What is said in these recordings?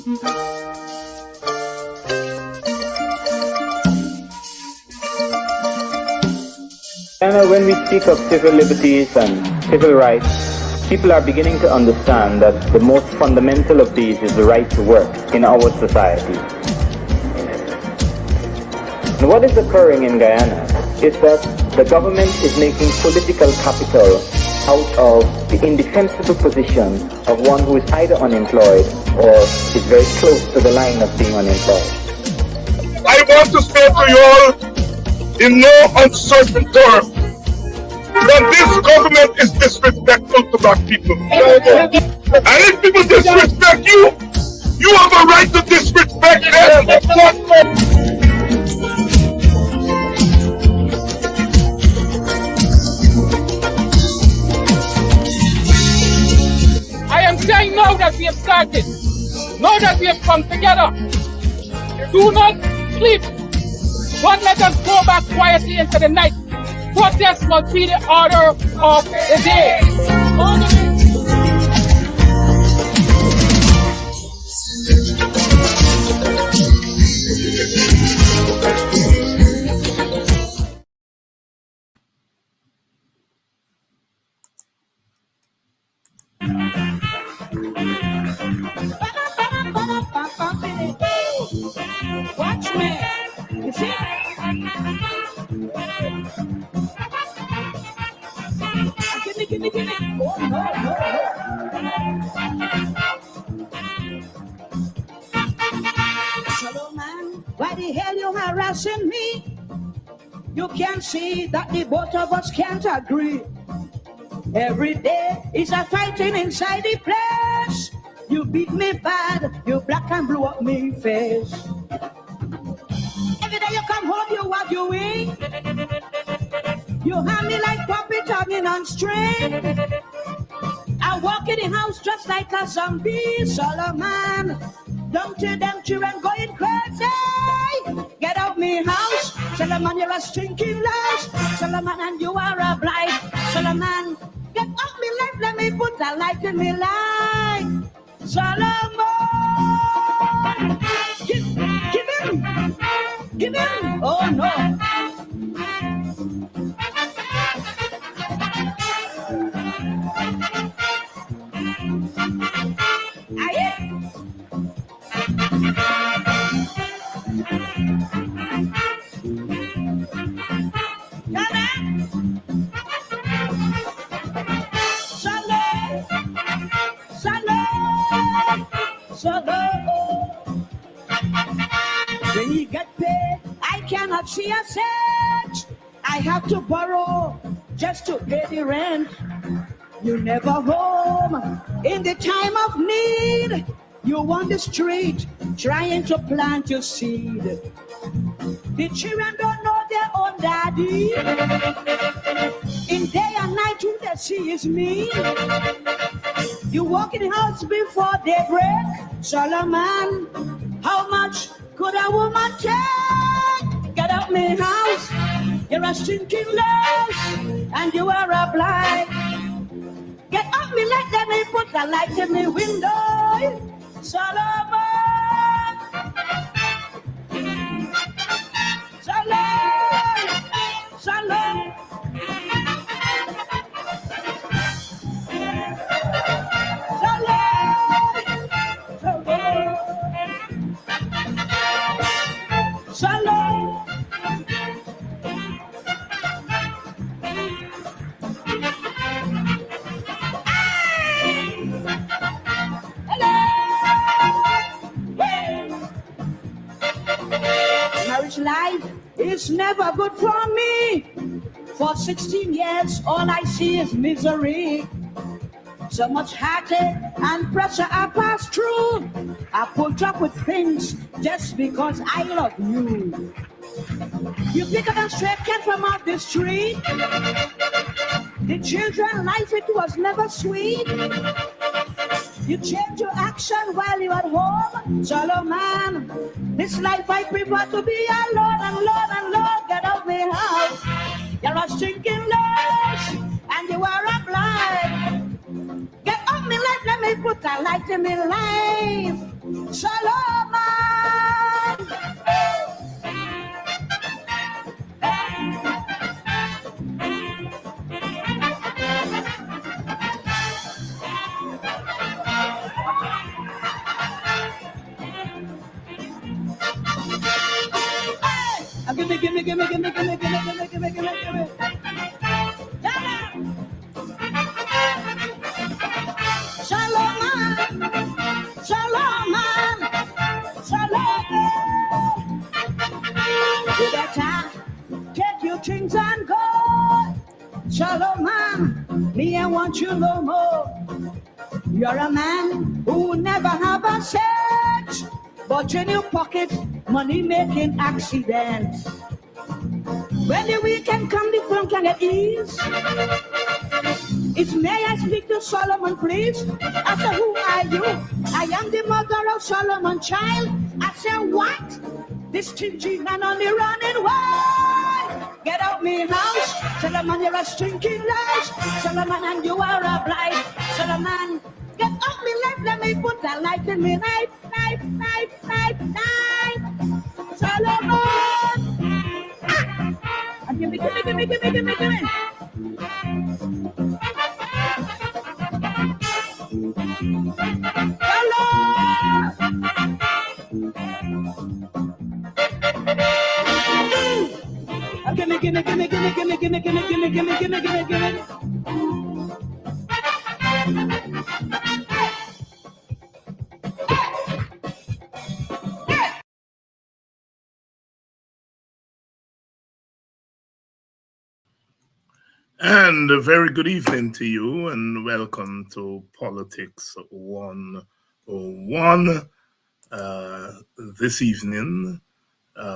When we speak of civil liberties and civil rights, people are beginning to understand that the most fundamental of these is the right to work in our society. And what is occurring in Guyana is that the government is making political capital out of the indefensible position of one who is either unemployed or is very close to the line of being unemployed. I want to say to you all in no uncertain terms that this government is disrespectful to black people. And if people disrespect you, you have a right to disrespect them. I am saying now that we have started, now that we have come together, do not sleep. Don't let us go back quietly into the night. Protest must be the order of the day. Watch me. You see? Give me. Oh, no. Hello, man. Why the hell you harassing me? You can't see that the both of us can't agree. Every day is a fighting inside the place. You beat me bad, you black and blue up me face. Every day you come home, you what you eat. You hand me like puppet hanging on string. I walk in the house just like a zombie. Solomon, don't you them children going crazy? Get out me house. Solomon, you're a stinking lash. Solomon, and you are a blight. Solomon, get off me life, let me put a light in me life. Solomon, give him. Oh no. When you get paid, I cannot see a cent. I have to borrow just to pay the rent. You never home in the time of need. You on the street trying to plant your seed. The children don't know their own daddy. In day and night, who they see is me. You walk in the house before daybreak. Solomon, how much could a woman take? Get out me house. You're a stinking lash, and you are a blind. Get up me like let me put the light in me window. Solomon, Solomon. Marriage life is never good for me. For 16 years, all I see is misery. So much heartache and pressure I pass through. I put up with things just because I love you. You pick up a straight cat from out the street. The children life, it was never sweet. You change your action while you're at home. Solomon, this life I prefer to be alone and Lord, get out my house. You're a stinking lash, and you are a blind. Get off me life, let me put a light in my life. Solomon. Give me. Shalom, shalom, shalom. You better take your things and go. Shalom, me I want you no more. You're a man who never have a cent, but in your pocket, money making accidents. When the weekend come, the phone can get ease. It's may I speak to Solomon, please? I said, who are you? I am the mother of Solomon child. I said, what? This stingy man on the running wild. Get out me house. Solomon, you're a stinking lies. Solomon, and you are a blind. Solomon, get out me life. Let me put a light in me life. Solomon. Ah. Give me. Hello! Gimme. And a very good evening to you, and welcome to Politics 101 this evening,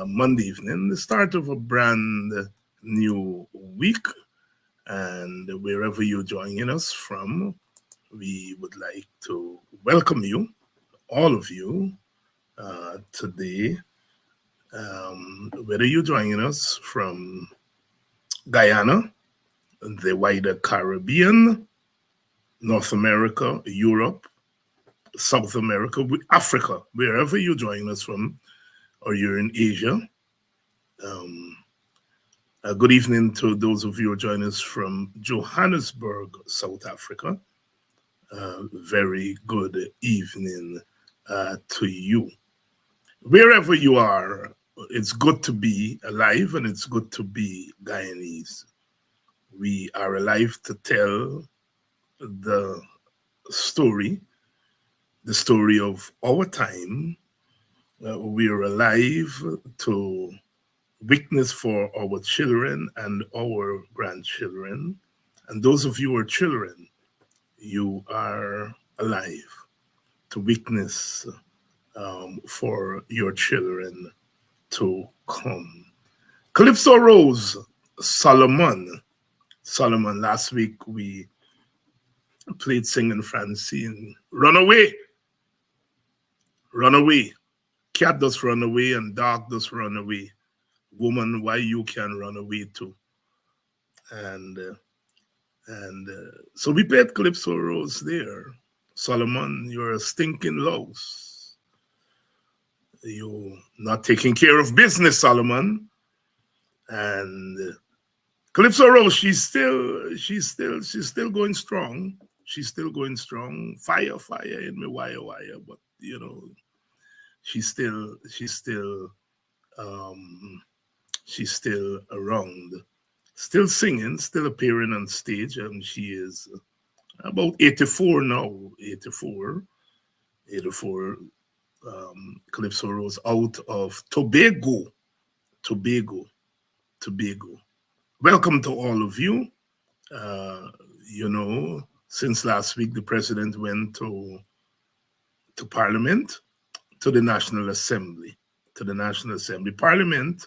Monday evening, the start of a brand new week. And wherever you're joining us from, we would like to welcome you, all of you, today. Whether you're joining us from Guyana, the wider Caribbean, North America, Europe, South America, Africa, wherever you're joining us from, or you're in Asia. Good evening to those of you who are joining us from Johannesburg, South Africa. Very good evening to you. Wherever you are, it's good to be alive and it's good to be Guyanese. We are alive to tell the story of our time. We are alive to witness for our children and our grandchildren. And those of you who are children, you are alive to witness for your children to come. Calypso Rose, Solomon. Last week we played Singing Francine. Run away. Cat does run away and dog does run away. Woman, why you can run away too? And so we played Calypso Rose there. Solomon, you're a stinking louse. You're not taking care of business, Solomon. And Calypso Rose, she's still going strong. She's still going strong. Fire in me, wire. But you know, she's still around, still singing, still appearing on stage, and she is about 84 now. 84. Calypso Rose out of Tobago. Welcome to all of you. Since last week, the president went to Parliament, to the National Assembly. Parliament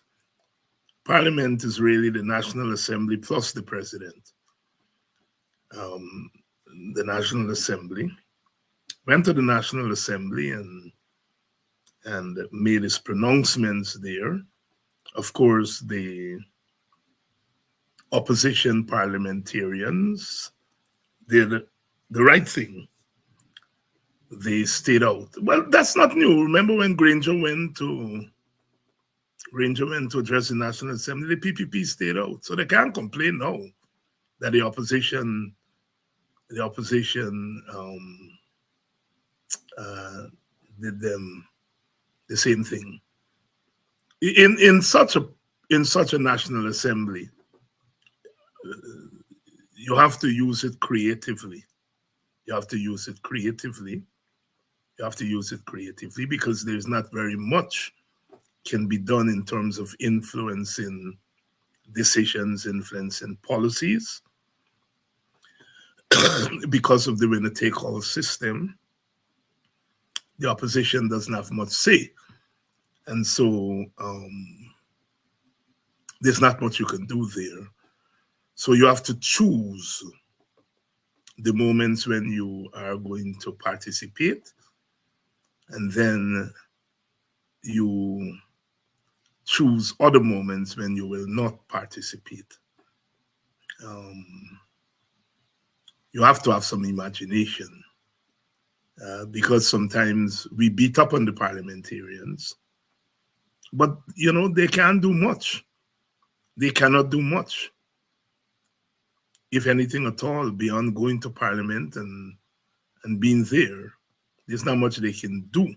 is really the National Assembly plus the president. The National Assembly went to the National Assembly and made his pronouncements there. Of course, the opposition parliamentarians did the right thing. they stayed out. Well, that's not new. Remember when Granger went to address the National Assembly, the PPP stayed out. So they can't complain now that the opposition did them the same thing. In such a National Assembly, you have to use it creatively. You have to use it creatively. You have to use it creatively because there's not very much can be done in terms of influencing decisions, influencing policies, because of the winner-take-all system. The opposition doesn't have much say, and so there's not much you can do there. So you have to choose the moments when you are going to participate, and then you choose other moments when you will not participate. You have to have some imagination because sometimes we beat up on the parliamentarians, but they can't do much. They cannot do much, if anything at all, beyond going to parliament and being there. There's not much they can do.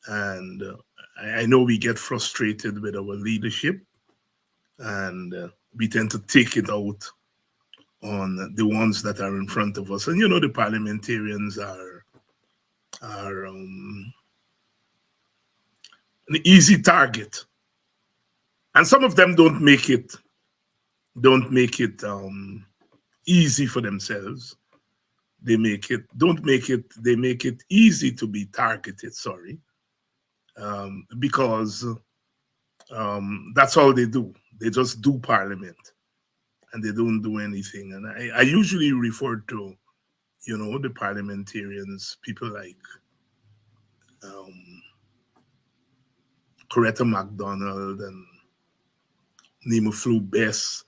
And I know we get frustrated with our leadership, and we tend to take it out on the ones that are in front of us. And the parliamentarians are an easy target, and some of them don't make it easy for themselves. They make it easy to be targeted. Sorry. Because that's all they do. They just do parliament, and they don't do anything. And I usually refer to, the parliamentarians, people like Coretta MacDonald and Nima Flew Bess,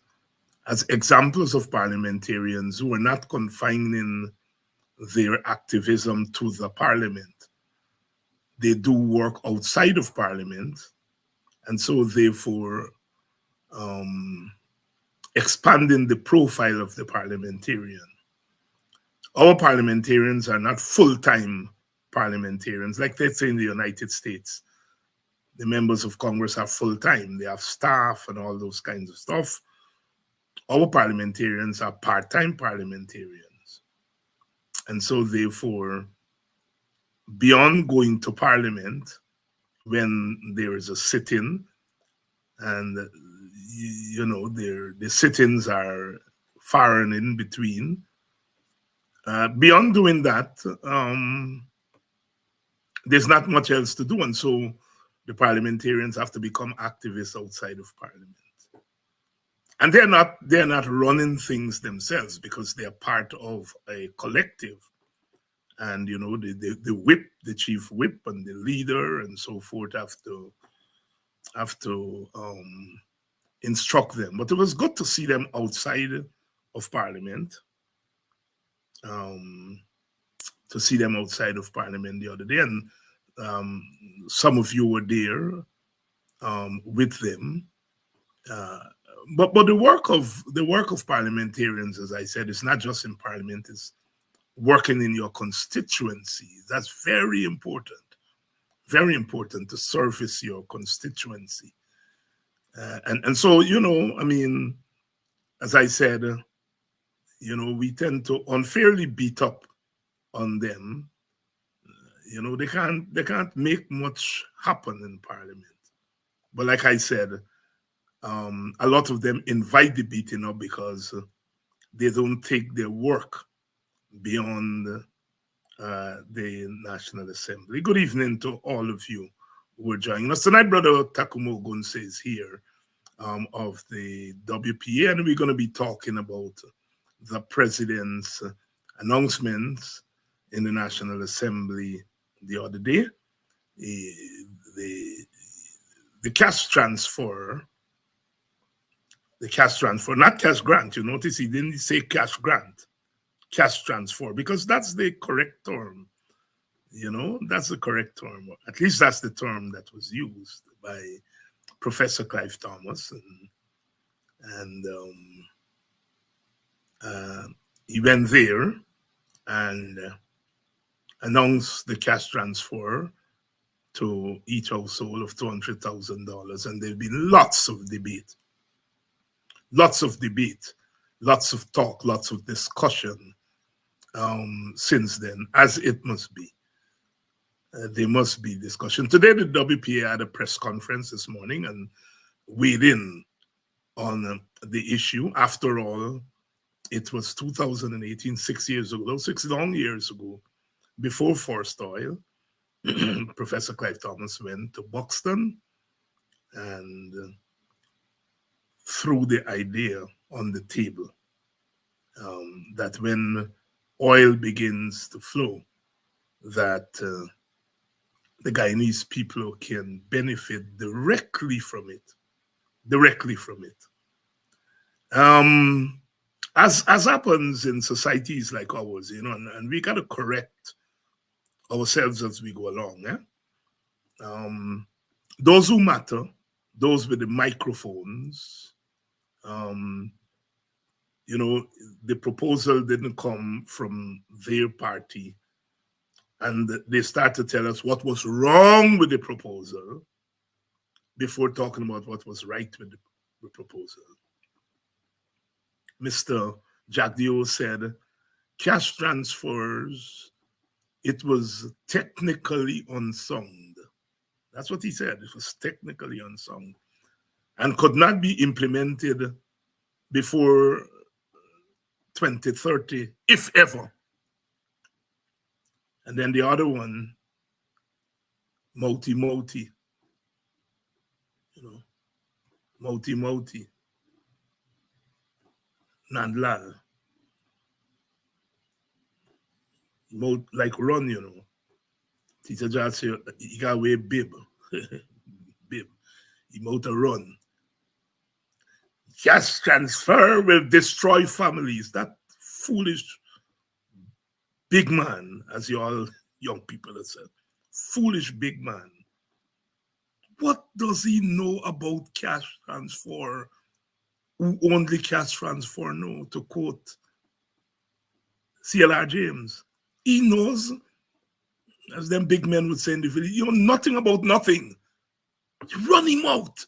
as examples of parliamentarians who are not confining their activism to the parliament. They do work outside of parliament, and so therefore expanding the profile of the parliamentarian. Our parliamentarians are not full-time parliamentarians, like they say in the United States. The members of Congress are full-time. They have staff and all those kinds of stuff. Our parliamentarians are part-time parliamentarians. And so therefore, beyond going to parliament when there is a sit-in, and the sit-ins are far and in between, beyond doing that, there's not much else to do. And so the parliamentarians have to become activists outside of parliament. And they're not running things themselves, because they're part of a collective. And the whip, the chief whip, and the leader, and so forth have to instruct them. But it was good to see them outside of parliament. To see them outside of parliament the other day, and some of you were there with them. But the work of parliamentarians, as I said, is not just in parliament. It's working in your constituency. That's very important to service your constituency. And so, as I said, we tend to unfairly beat up on them. They can't make much happen in parliament. But like I said, a lot of them invite the beating up because they don't take their work beyond the National Assembly. Good evening to all of you who are joining us tonight. Brother Tacuma Ogunseye is here of the WPA, and we're going to be talking about the president's announcements in the National Assembly the other day. The cash transfer, not cash grant. You notice he didn't say cash grant, cash transfer, because that's the correct term. You know, that's the correct term. At least that's the term that was used by Professor Clive Thomas. And he went there and announced the cash transfer to each household of $200,000. And there've been lots of debate, lots of talk, lots of discussion since then, as it must be. There must be discussion. Today, the WPA had a press conference this morning and weighed in on the issue. After all, it was 2018, 6 years ago, 6 long years ago, before Forced Oil. Professor Clive Thomas went to Buxton and threw the idea on the table that when oil begins to flow, that the Guyanese people can benefit directly from it. As happens in societies like ours, you know, and we got to correct ourselves as we go along. Those who matter, those with the microphones, you know, the proposal didn't come from their party, and they start to tell us what was wrong with the proposal before talking about what was right with the proposal. Mr. Jack Dio said, cash transfers, it was technically unsound. That's what he said. It was technically unsound and could not be implemented before 2030, if ever. And then the other one, Moti, you know, Moti, Nandlal. Like run, you know. Teacher just say, he got away bib. Bib. He mouth a run. Cash transfer will destroy families. That foolish big man, as you all young people have said. Foolish big man. What does he know about cash transfer? Who only cash transfer know, to quote C.L.R. James. He knows, as them big men would say in the village, you know nothing about nothing. Run him out.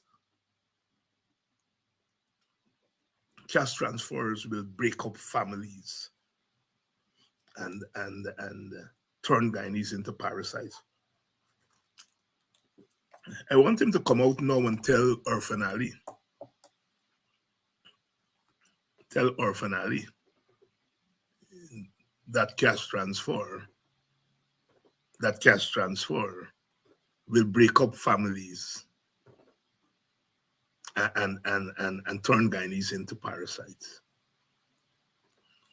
Cash transfers will break up families and turn Guyanese into parasites. I want him to come out now and tell Irfan Ali. Tell Irfan Ali that cash transfer will break up families and turn Guyanese into parasites.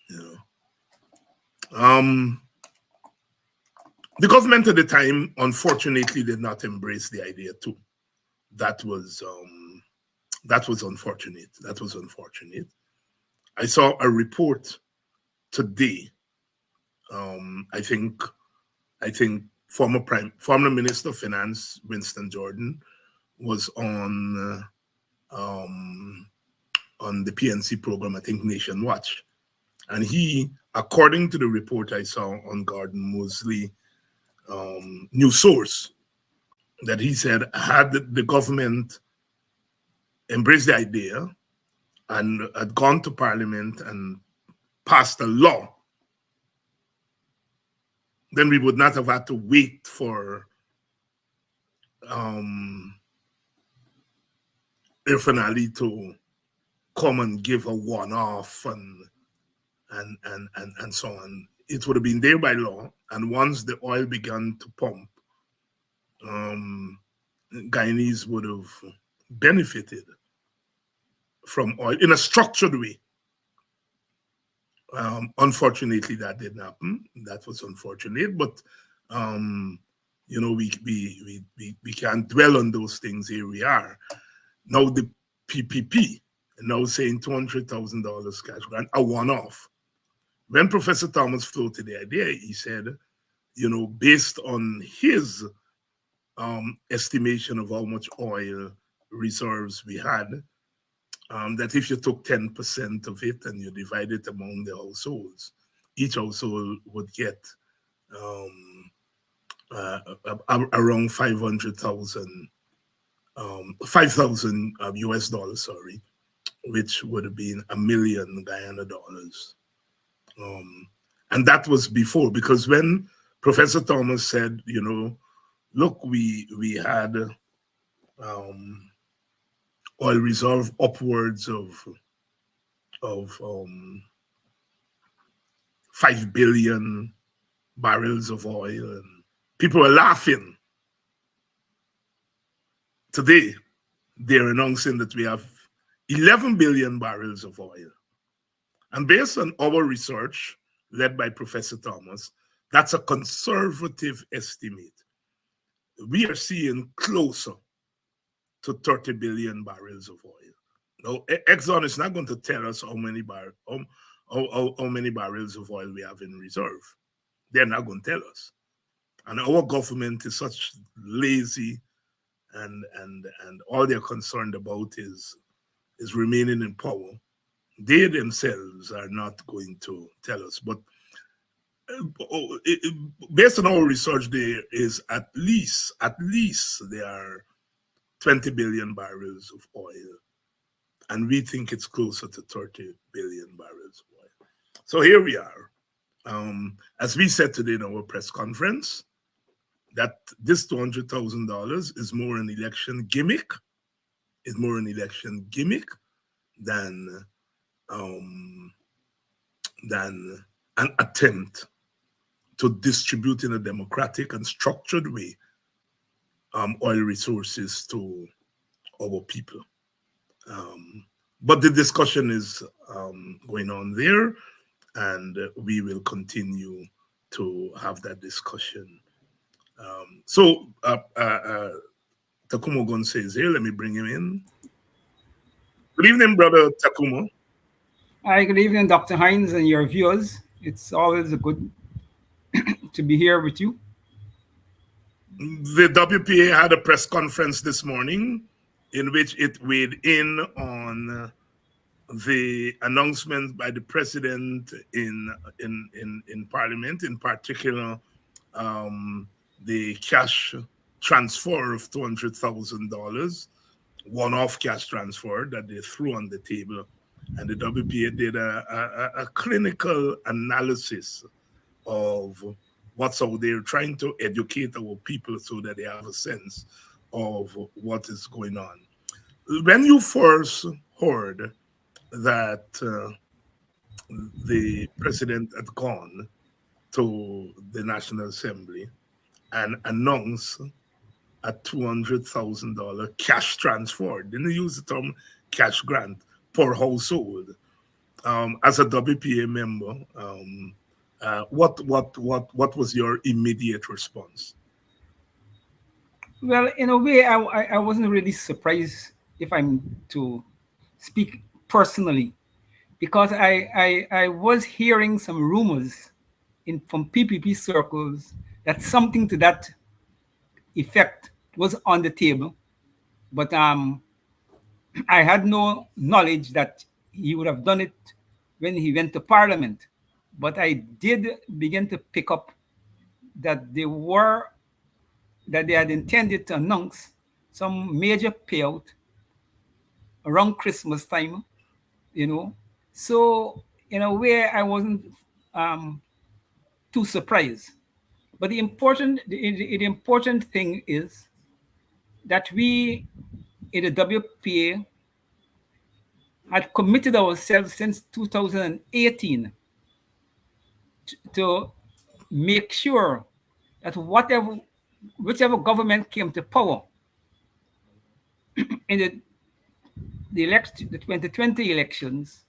You know. The government at the time, unfortunately, did not embrace the idea too. That was unfortunate. That was unfortunate. I saw a report today. I think former Minister of Finance Winston Jordan was on the PNC program, I think Nation Watch, and he, according to the report I saw on Gordon Mosley News Source, that he said had the government embraced the idea and had gone to Parliament and passed a law, then we would not have had to wait for Irfan Ali to come and give a one-off and so on. It would have been there by law, and once the oil began to pump, Guyanese would have benefited from oil in a structured way. Unfortunately, that didn't happen. That was unfortunate, but you know, we can't dwell on those things. Here we are now. The PPP now saying $200,000 cash grant, a one-off. When Professor Thomas floated the idea, he said based on his estimation of how much oil reserves we had, that if you took 10% of it and you divide it among the households, each household would get around 5,000 US dollars, sorry, which would have been $1 million Guyana dollars. And that was before, because when Professor Thomas said, look, we had oil reserve upwards of 5 billion barrels of oil, and people were laughing. Today, they're announcing that we have 11 billion barrels of oil. And based on our research, led by Professor Thomas, that's a conservative estimate. We are seeing closer to 30 billion barrels of oil. Now, Exxon is not going to tell us how many barrels of oil we have in reserve. They're not going to tell us. And our government is such lazy, and all they're concerned about is remaining in power. They themselves are not going to tell us. But based on our research, there is at least there are 20 billion barrels of oil. And we think it's closer to 30 billion barrels of oil. So here we are. As we said today in our press conference, that this $200,000 is more an election gimmick, than an attempt to distribute in a democratic and structured way oil resources to our people. But the discussion is going on there, and we will continue to have that discussion. So Tacuma Ogunseye is here. Let me bring him in. Good evening, Brother Tacuma. Hi, good evening, Dr. Hines and your viewers. It's always good to be here with you. The WPA had a press conference this morning in which it weighed in on the announcement by the president in Parliament, in particular, the cash transfer of $200,000, one-off cash transfer that they threw on the table. And the WPA did a clinical analysis of what's out there, trying to educate our people so that they have a sense of what is going on. When you first heard that the president had gone to the National Assembly and announced a $200,000 cash transfer, didn't use the term cash grant, per household, as a WPA member, what was your immediate response? Well, in a way, I wasn't really surprised, if I'm to speak personally, because I was hearing some rumors from PPP circles that something to that effect was on the table, but I had no knowledge that he would have done it when he went to Parliament. But I did begin to pick up that they had intended to announce some major payout around Christmas time, So in a way, I wasn't too surprised. But the important thing is that we in the WPA had committed ourselves since 2018 to make sure that whichever government came to power in the 2020 elections,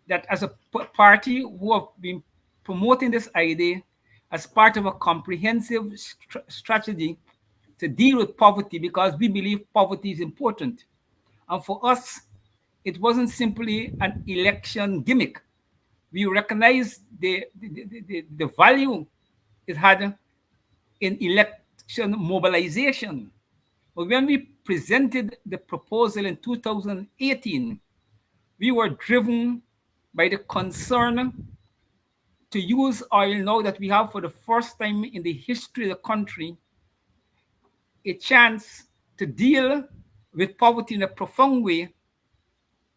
that as a party who have been promoting this idea as part of a comprehensive strategy to deal with poverty, because we believe poverty is important. And for us, it wasn't simply an election gimmick. We recognize the value it had in election mobilization. But when we presented the proposal in 2018, we were driven by the concern to use oil now that we have, for the first time in the history of the country, a chance to deal with poverty in a profound way.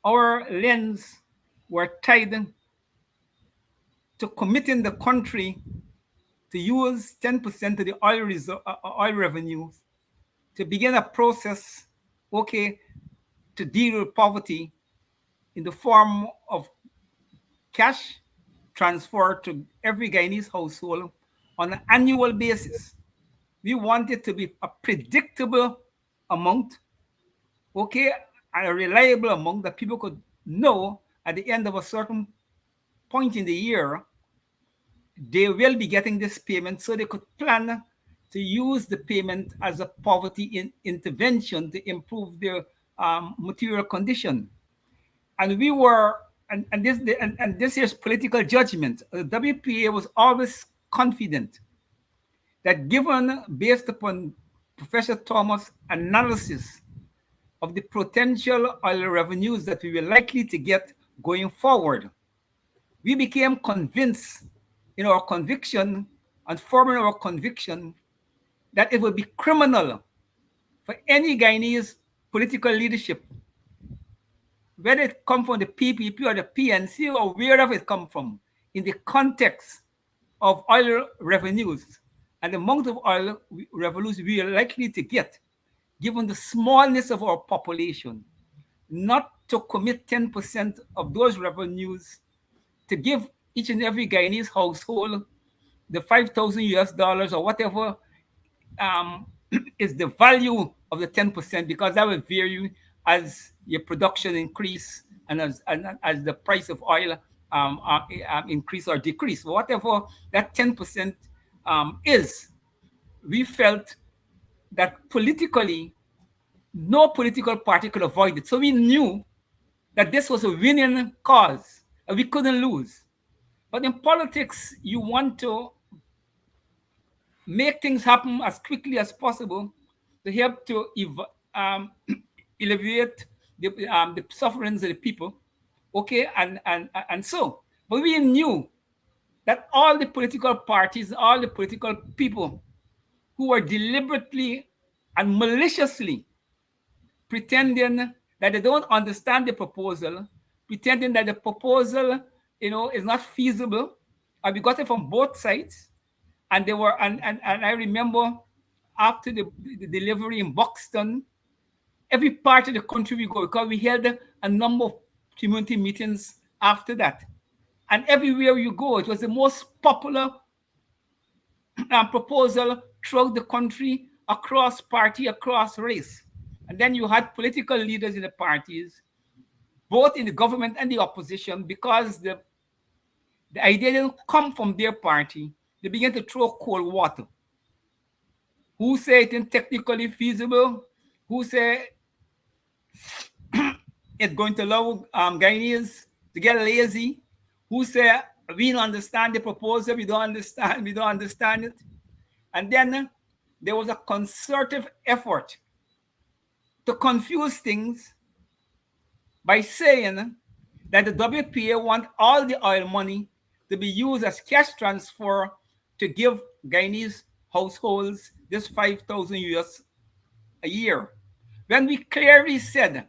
Our lens were tied to committing the country to use 10% of the oil revenues to begin a process, okay, to deal with poverty in the form of cash transfer to every Guyanese household on an annual basis. We want it to be a predictable amount, okay, and a reliable amount that people could know at the end of a certain point in the year, they will be getting this payment, so they could plan to use the payment as a poverty intervention to improve their material condition. And we were, and this is political judgment. The WPA was always confident that, given, based upon Professor Thomas' analysis of the potential oil revenues that we were likely to get going forward, we became convinced in our conviction and forming our conviction that it would be criminal for any Guyanese political leadership, whether it come from the PPP or the PNC or wherever it come from, in the context of oil revenues and the amount of oil revenues we are likely to get, given the smallness of our population, not to commit 10% of those revenues to give each and every Guyanese household the $5,000 or whatever is the value of the 10%, because that will vary as your production increase and as the price of oil increase or decrease. Whatever that 10% is, we felt that politically, no political party could avoid it. So we knew that this was a winning cause and we couldn't lose. But in politics, you want to make things happen as quickly as possible to help to alleviate the sufferings of the people, okay, and so. But we knew that all the political parties, all the political people who were deliberately and maliciously pretending that they don't understand the proposal, pretending that the proposal, is not feasible, and we got it from both sides. And they were, and I remember after the delivery in Buxton, every part of the country we go, because we held a number of community meetings after that. And everywhere you go, it was the most popular proposal throughout the country, across party, across race. And then you had political leaders in the parties, both in the government and the opposition, because the idea didn't come from their party. They began to throw cold water. Who say it is technically feasible? Who say it's going to allow Guyanese to get lazy? Who say we don't understand the proposal, we don't understand it? And then there was a concerted effort to confuse things by saying that the WPA want all the oil money to be used as cash transfer to give Guyanese households this $5,000 a year. When we clearly said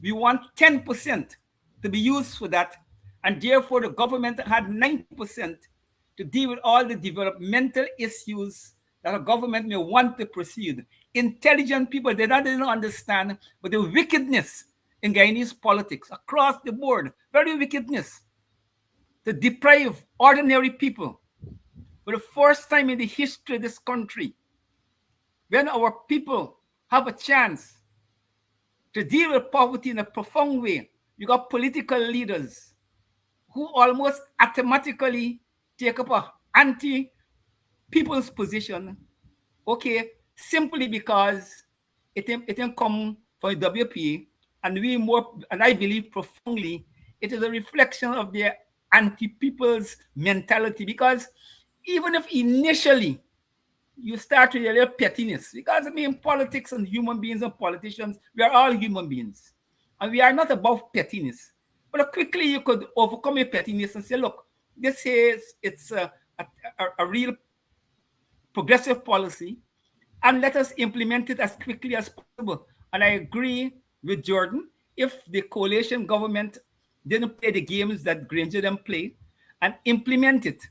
we want 10% to be used for that, and therefore the government had 90% to deal with all the developmental issues that a government may want to proceed. Intelligent people, they didn't understand, but the wickedness in Guyanese politics across the board, very wickedness, to deprive ordinary people for the first time in the history of this country, when our people have a chance to deal with poverty in a profound way. You got political leaders who almost automatically take up a anti-people's position, okay, simply because it didn't come from the WPA, and I believe profoundly, it is a reflection of their anti-people's mentality, because even if initially you start with a little pettiness, because I mean, politics and human beings and politicians, we are all human beings, and we are not above pettiness. But quickly you could overcome your pettiness and say, look, this is it's a real progressive policy, and let us implement it as quickly as possible. And I agree with Jordan. If the coalition government didn't play the games that Granger them play and implement it,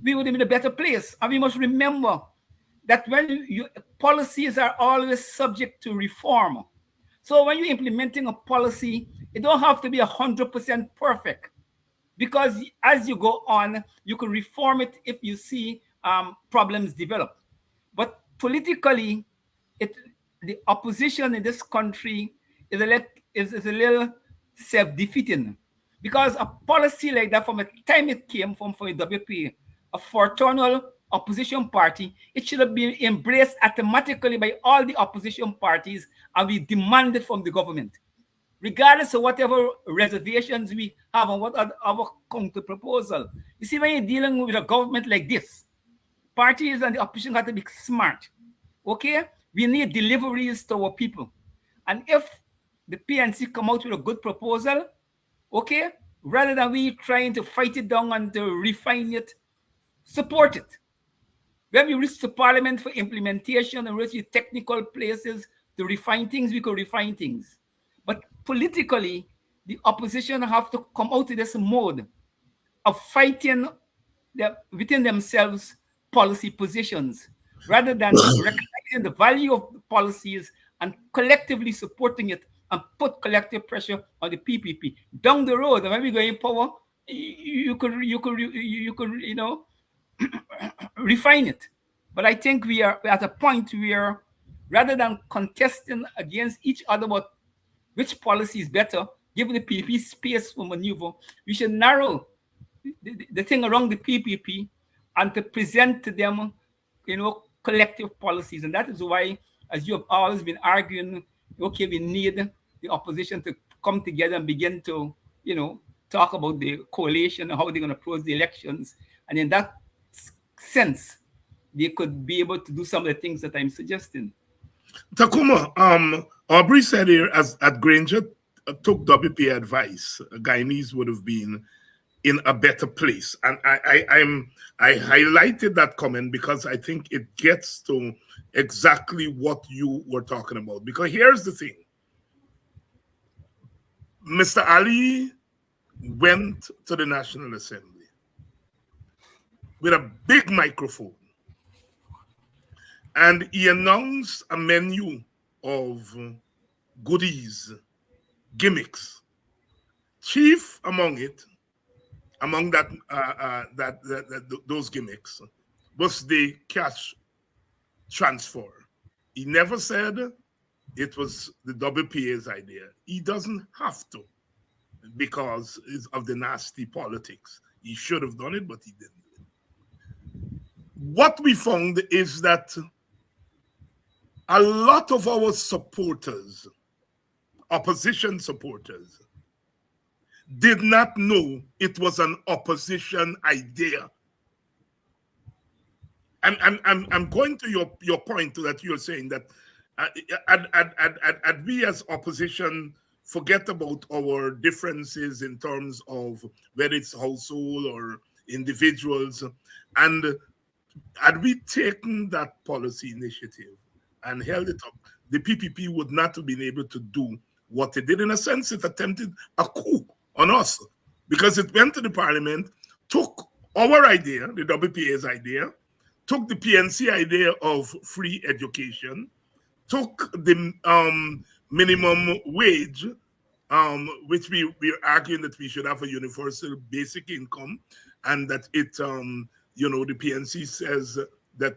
we would be in a better place. And we must remember that when policies are always subject to reform. So when you're implementing a policy, it don't have to be 100% perfect, because as you go on, you can reform it if you see problems develop. But politically, the opposition in this country is a little self-defeating, because a policy like that, from the time it came from the WP, a fraternal opposition party, it should have been embraced automatically by all the opposition parties, and we demanded from the government, regardless of whatever reservations we have on what our counter proposal. You see, when you're dealing with a government like this, parties and the opposition have to be smart. Okay, we need deliveries to our people, and if the PNC come out with a good proposal, okay, rather than we trying to fight it down and to refine it, support it. When we reach the parliament for implementation and reach the technical places to refine things, we could refine things. But politically, the opposition have to come out of this mode of fighting within themselves policy positions, rather than recognizing the value of the policies and collectively supporting it and put collective pressure on the PPP. Down the road, when we go in power, you could refine it. But I think we are at a point where, rather than contesting against each other about which policy is better, giving the PPP space for maneuver, we should narrow the thing around the PPP and to present to them, collective policies. And that is why, as you have always been arguing, okay, we need the opposition to come together and begin to, talk about the coalition and how they're going to approach the elections. And in that sense, they could be able to do some of the things that I'm suggesting. Tacuma, Aubrey said here, as at Granger took WP advice, Guyanese would have been in a better place. And I highlighted that comment because I think it gets to exactly what you were talking about. Because here's the thing. Mr. Ali went to the National Assembly with a big microphone, and he announced a menu of goodies, gimmicks. Chief among those gimmicks was the cash transfer. He never said it was the WPA's idea. He doesn't have to, because of the nasty politics. He should have done it, but he didn't do it. What we found is that a lot of our supporters, opposition supporters, did not know it was an opposition idea. I'm going to your point that you're saying that we as opposition forget about our differences in terms of whether it's household or individuals, and had we taken that policy initiative and held it up, the PPP would not have been able to do what it did. In a sense, it attempted a coup on us, because it went to the parliament, took our idea, the WPA's idea, took the PNC idea of free education, took the minimum wage, which we're arguing that we should have a universal basic income, and that it, the PNC says that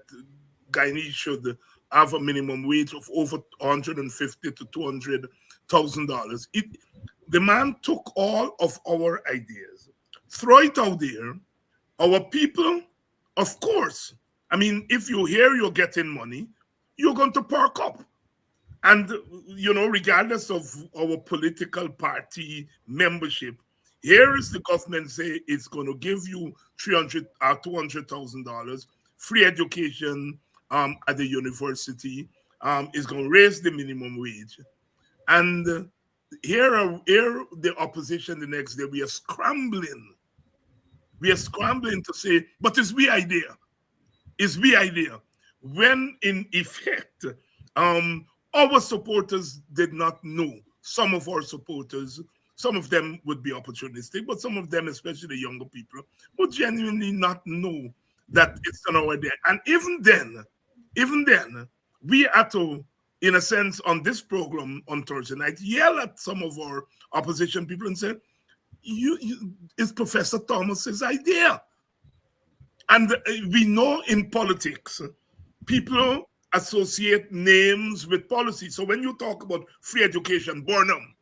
Guyanese should have a minimum wage of over $150,000 to $200,000. The man took all of our ideas, throw it out there. Our people, of course, I mean, if you hear you're getting money, you're going to perk up. And, regardless of our political party membership, Here is the government say it's going to give you $200,000 free education at the university. It's going to raise the minimum wage, and here the opposition the next day we are scrambling. We are scrambling to say, but it's the idea. It's the idea. When in effect, our supporters did not know. Some of our supporters, some of them would be opportunistic, but some of them, especially the younger people, would genuinely not know that it's on our day. And even then, we had to, in a sense, on this program on Thursday night, yell at some of our opposition people and say, it's Professor Thomas's idea. And we know in politics, people associate names with policy. So when you talk about free education, Burnham,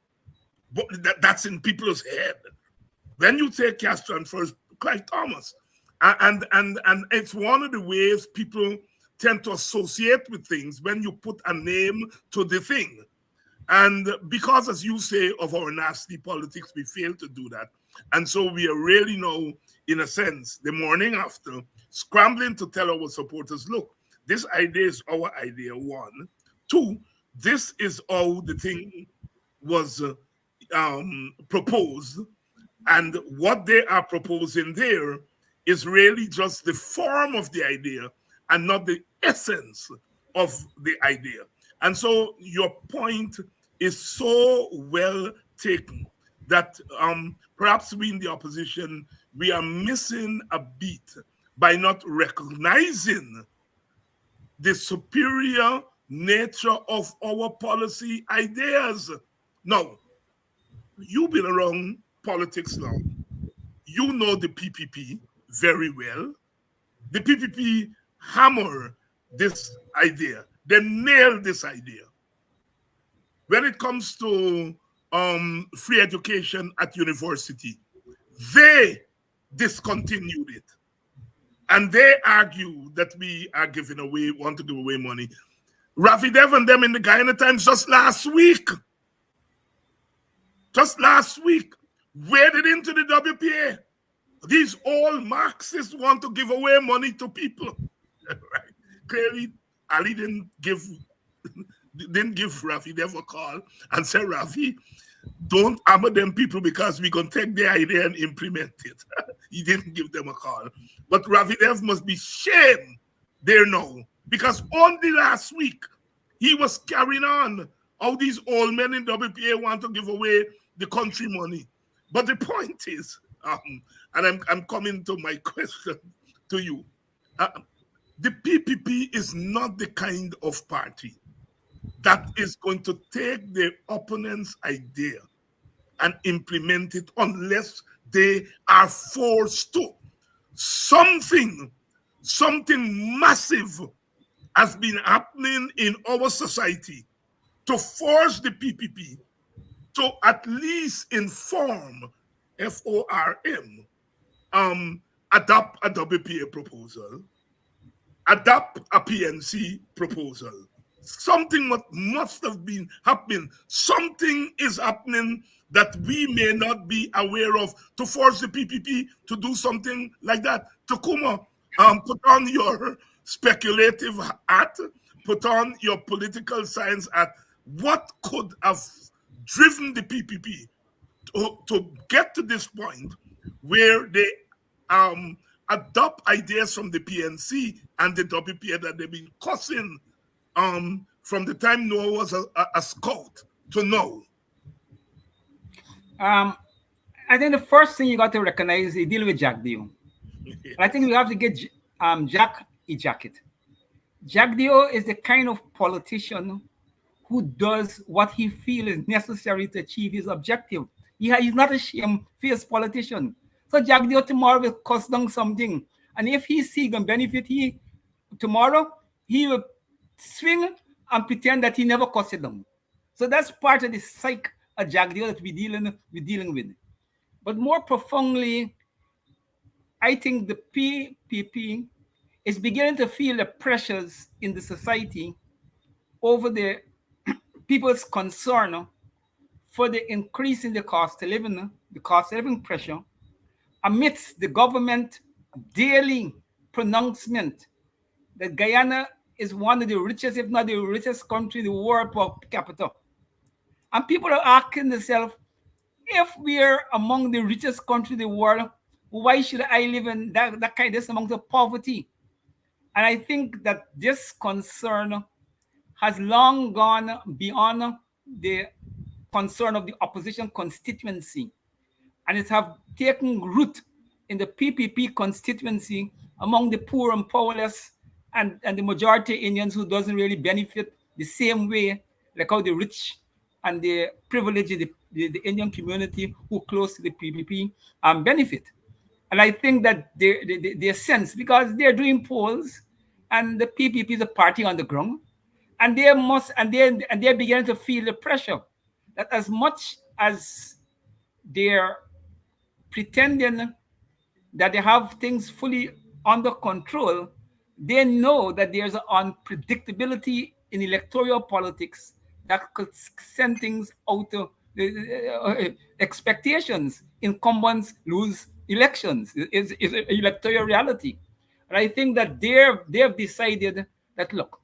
that's in people's head. When you say cash transfers, Clive Thomas. And it's one of the ways people tend to associate with things when you put a name to the thing. And because, as you say, of our nasty politics, we fail to do that. And so we are really now, in a sense, the morning after, scrambling to tell our supporters, look, this idea is our idea, one. Two, this is how the thing was proposed. And what they are proposing there is really just the form of the idea and not the essence of the idea. And so your point is so well taken that perhaps we in the opposition, we are missing a beat by not recognizing the superior nature of our policy ideas. Now, you've been around politics now. You know the PPP very well. The PPP hammer this idea. They nail this idea. When it comes to free education at university, they discontinued it. And they argue that we are giving away, want to give away money. Rafi Dev and them in the Guyana Times just last week waded into the WPA. These all Marxists want to give away money to people. Right? Clearly, Ali didn't give Rafi Dev a call and say, Rafi, don't hammer them people because we're going to take their idea and implement it. He didn't give them a call. But Rafi Dev must be shamed there now, because only last week he was carrying on how these old men in WPA want to give away the country money. But the point is, and I'm coming to my question to you, the PPP is not the kind of party that is going to take the opponent's idea and implement it unless they are forced to. Something massive has been happening in our society to force the PPP to at least inform FORM, adopt a WPA proposal, adopt a PNC proposal. Something must have been happening. Something is happening that we may not be aware of to force the PPP to do something like that. Tacuma, put on your speculative hat, put on your political science hat. What could have driven the PPP to get to this point where they adopt ideas from the PNC and the WPA that they've been cussing from the time Noah was a scout to now? I think the first thing you got to recognize is deal with Jack Dio. I think we have to get Jack a jacket. Jack Dio is the kind of politician who does what he feels is necessary to achieve his objective. He's not a shame-faced politician. So Jack Dio tomorrow will cost down something. And if he sees a benefit tomorrow, he will swing and pretend that he never cost it down. So that's part of the psyche of Jack Dio that we're dealing with. But more profoundly, I think the PPP is beginning to feel the pressures in the society over the people's concern for the increase in the cost of living the cost of living pressure, amidst the government daily pronouncement that Guyana is one of the richest, if not the richest country in the world per capita. And people are asking themselves, if we're among the richest country in the world, why should I live in that kind of amount of poverty? And I think that this concern has long gone beyond the concern of the opposition constituency, and it have taken root in the PPP constituency among the poor and powerless and the majority Indians who doesn't really benefit the same way like how the rich and the privileged the Indian community who close to the PPP benefit. And I think that they sense, because they're doing polls and the PPP is a party on the ground, and they're beginning to feel the pressure that as much as they're pretending that they have things fully under control, they know that there's an unpredictability in electoral politics that could send things out of expectations. Incumbents lose elections. It's an electoral reality. And I think that they've decided that, look,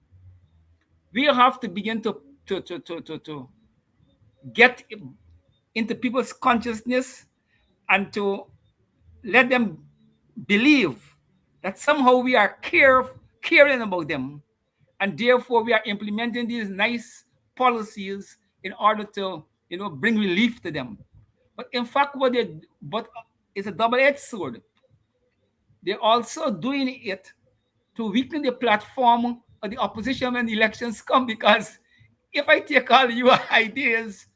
we have to begin to get into people's consciousness and to let them believe that somehow we are caring about them, and therefore we are implementing these nice policies in order to bring relief to them. But in fact, but it's a double-edged sword. They're also doing it to weaken the platform of the opposition when the elections come, because if I take all your ideas,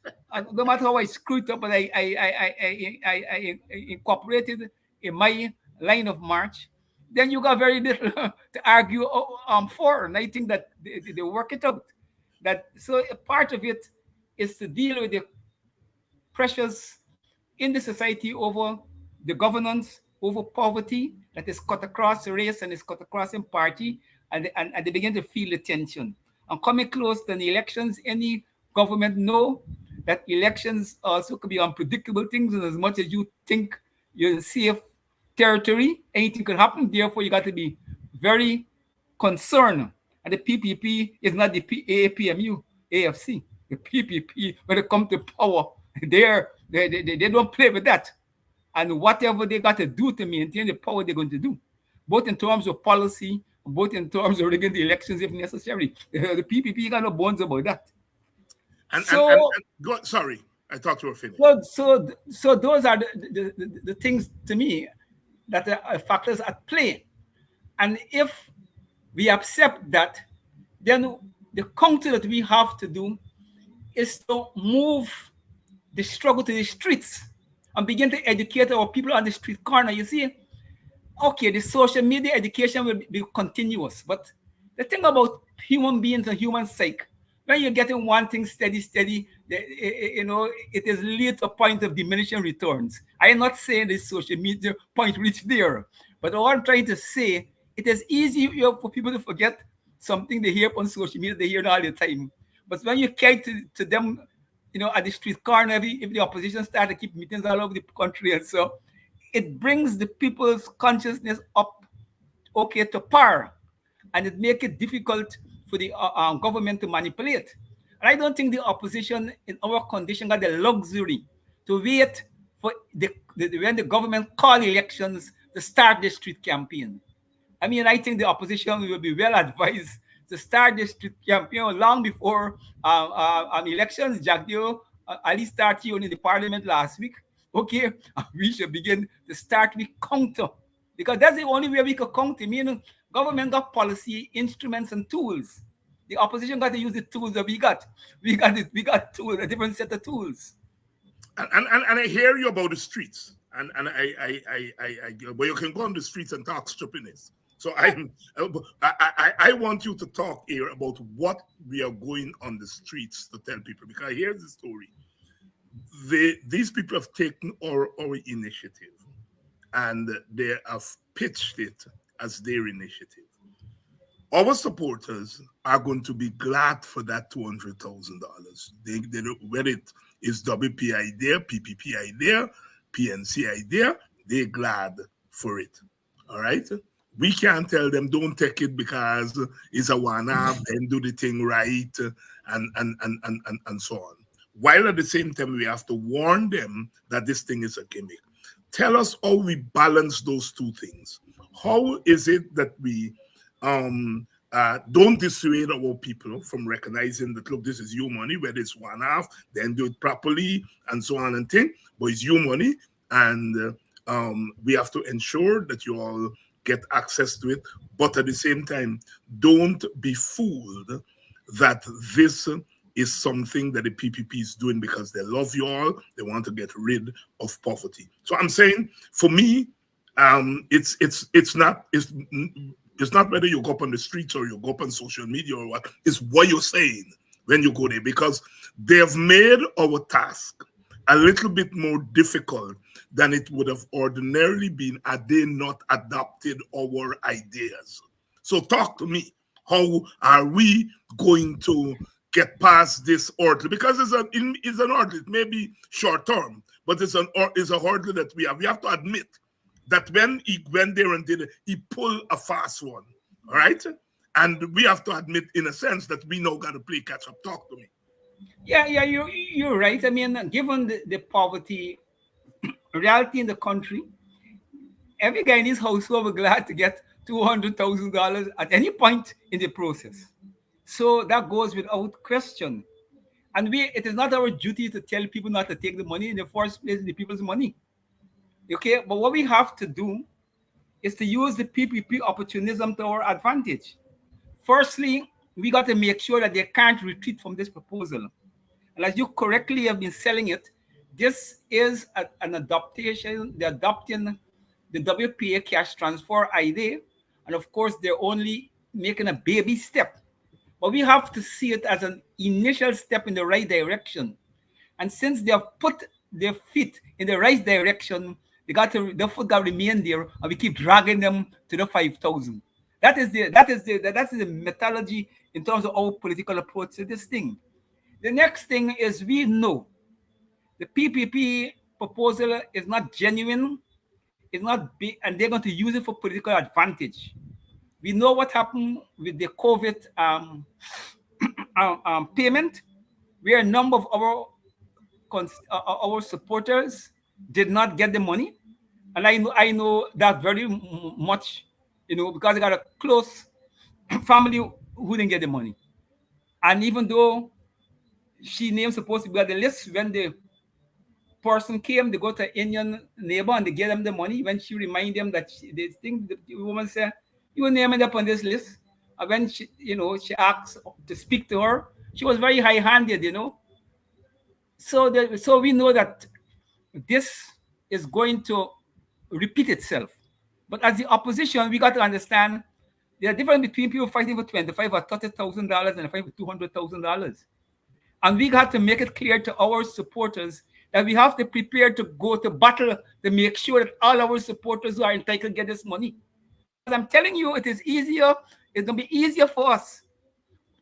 no matter how I screw it up, but I incorporated in my line of march, then you got very little to argue for. And I think that they work it out. So a part of it is to deal with the pressures in the society over the governance, over poverty that is cut across race and is cut across in party, and they begin to feel the tension. And coming close to the elections, any government know that elections also could be unpredictable things, and as much as you think you're in safe territory, anything could happen. Therefore, you got to be very concerned. And the PPP is not the APMU, AFC. The PPP, when it comes to power, they don't play with that. And whatever they got to do to maintain the power, they're going to do, both in terms of policy, both in terms of rigging the elections if necessary. The PPP got no bones about that. Sorry, I thought you were finished. So those are the things to me that are factors at play. And if we accept that, then the counter that we have to do is to move the struggle to the streets and begin to educate our people on the street corner. You see, okay, the social media education will be continuous, but the thing about human beings and human psyche, when you're getting one thing steady, it is lead to a point of diminishing returns. I am not saying this social media point reach there, but what I'm trying to say, it is easy for people to forget something they hear on social media, they hear it all the time. But when you carry to them, at the street corner, if the opposition start to keep meetings all over the country, and so it brings the people's consciousness up, to par, and it makes it difficult for the government to manipulate. And I don't think the opposition in our condition got the luxury to wait for when the government call elections to start the street campaign. I mean, I think the opposition will be well advised to start the street campaign long before elections. Jagdio Ali started in the parliament last week. Okay, we should begin to start with counter, because that's the only way we could counter. I mean, government got policy, instruments, and tools. The opposition got to use the tools that we got. We got tools, a different set of tools. And I hear you about the streets, and but you can go on the streets and talk stupidness. So I want you to talk here about what we are going on the streets to tell people, because here's the story. These people have taken our initiative, and they have pitched it as their initiative. Our supporters are going to be glad for that $200,000. They whether it is WP idea, PPP idea, PNC idea, they're glad for it. All right. We can't tell them don't take it because it's a one-off, then do the thing right, and so on. While at the same time, we have to warn them that this thing is a gimmick. Tell us how we balance those two things. How is it that we don't dissuade our people from recognizing that, look, this is your money, whether it's one half, then do it properly, and so on and thing, but it's your money, and we have to ensure that you all get access to it, but at the same time, don't be fooled that this is something that the PPP is doing because they love you all, they want to get rid of poverty. So I'm saying, for me, it's not whether you go up on the streets or you go up on social media or what, it's what you're saying when you go there, because they've made our task a little bit more difficult than it would have ordinarily been had they not adopted our ideas. So talk to me. How are we going to get past this hurdle? Because it's an hurdle. It may be short term, but it's a hurdle that we have. We have to admit that when he went there and did it, he pulled a fast one. All right? And we have to admit, in a sense, that we now got to play catch up. Talk to me. Yeah, you're right. I mean, given the poverty reality in the country, every guy in his house will be glad to get $200,000 at any point in the process. So that goes without question. And it is not our duty to tell people not to take the money in the first place, the people's money. Okay, but what we have to do is to use the PPP opportunism to our advantage. Firstly, we got to make sure that they can't retreat from this proposal. And as you correctly have been selling it, this is an adaptation, they're adopting the WPA cash transfer idea. And of course, they're only making a baby step. But we have to see it as an initial step in the right direction. And since they have put their feet in the right direction, the foot got to remain there, and we keep dragging them to the 5,000. That is the methodology in terms of our political approach to this thing. The next thing is, we know the PPP proposal is not genuine, it's not big, and they're going to use it for political advantage. We know what happened with the COVID payment, where a number of our supporters did not get the money, and I know that very much, because I got a close family who didn't get the money. And even though she named supposed to be on the list, when the person came, they go to Indian neighbor and they get them the money. When she remind them that the woman said, "You were named up on this list." And when she asked to speak to her, she was very high-handed, So we know that this is going to repeat itself. But as the opposition, we got to understand there's a difference between people fighting for $25,000 or $30,000 and fighting for $200,000. And we got to make it clear to our supporters that we have to prepare to go to battle to make sure that all our supporters who are entitled get this money. Because I'm telling you, it's going to be easier for us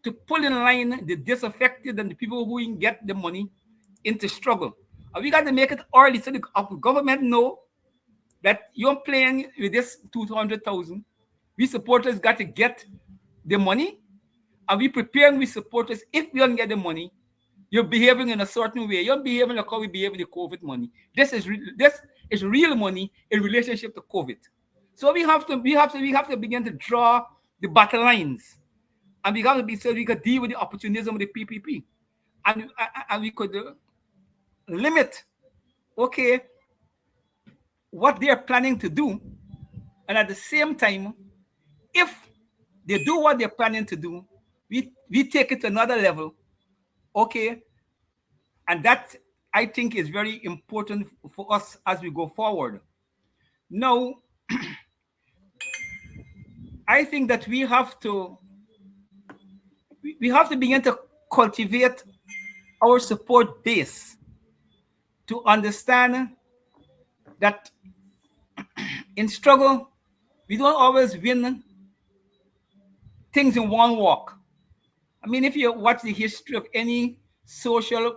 to pull in line the disaffected and the people who can get the money into struggle. And we got to make it early so the government know that you're playing with this 200,000. We supporters got to get the money, and we preparing with supporters. If we don't get the money, you're behaving in a certain way. You're behaving like how we behave with the COVID money. This is real money in relationship to COVID. So we have to begin to draw the battle lines, and we got to be so we could deal with the opportunism of the PPP, and we could limit, what they're planning to do, and at the same time, if they do what they're planning to do, we take it to another level, and that, I think, is very important for us as we go forward. Now, I think that we have to begin to cultivate our support base to understand that in struggle, we don't always win things in one walk. I mean, if you watch the history of any social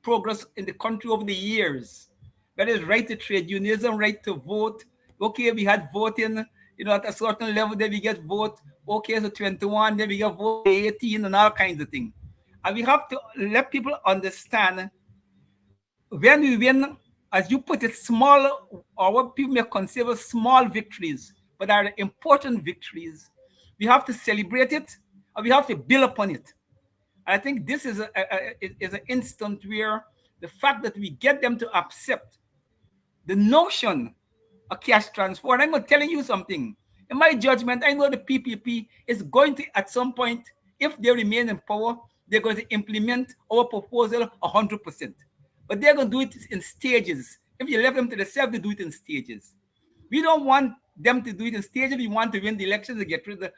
progress in the country over the years, whether it's right to trade unionism, right to vote. Okay, we had voting, at a certain level, then we get vote. Okay, so 21, then we get vote 18 and all kinds of things. And we have to let people understand when we win, as you put it, small, or what people may consider small victories, but are important victories. We have to celebrate it, and we have to build upon it. I think this is an instant where the fact that we get them to accept the notion of cash transfer. And I'm telling you something. In my judgment, I know the PPP is going to, at some point, if they remain in power, they're going to implement our proposal 100%. But they're going to do it in stages. If you left them to themselves, they do it in stages. We don't want them to do it in stages. We want to win the elections and get rid of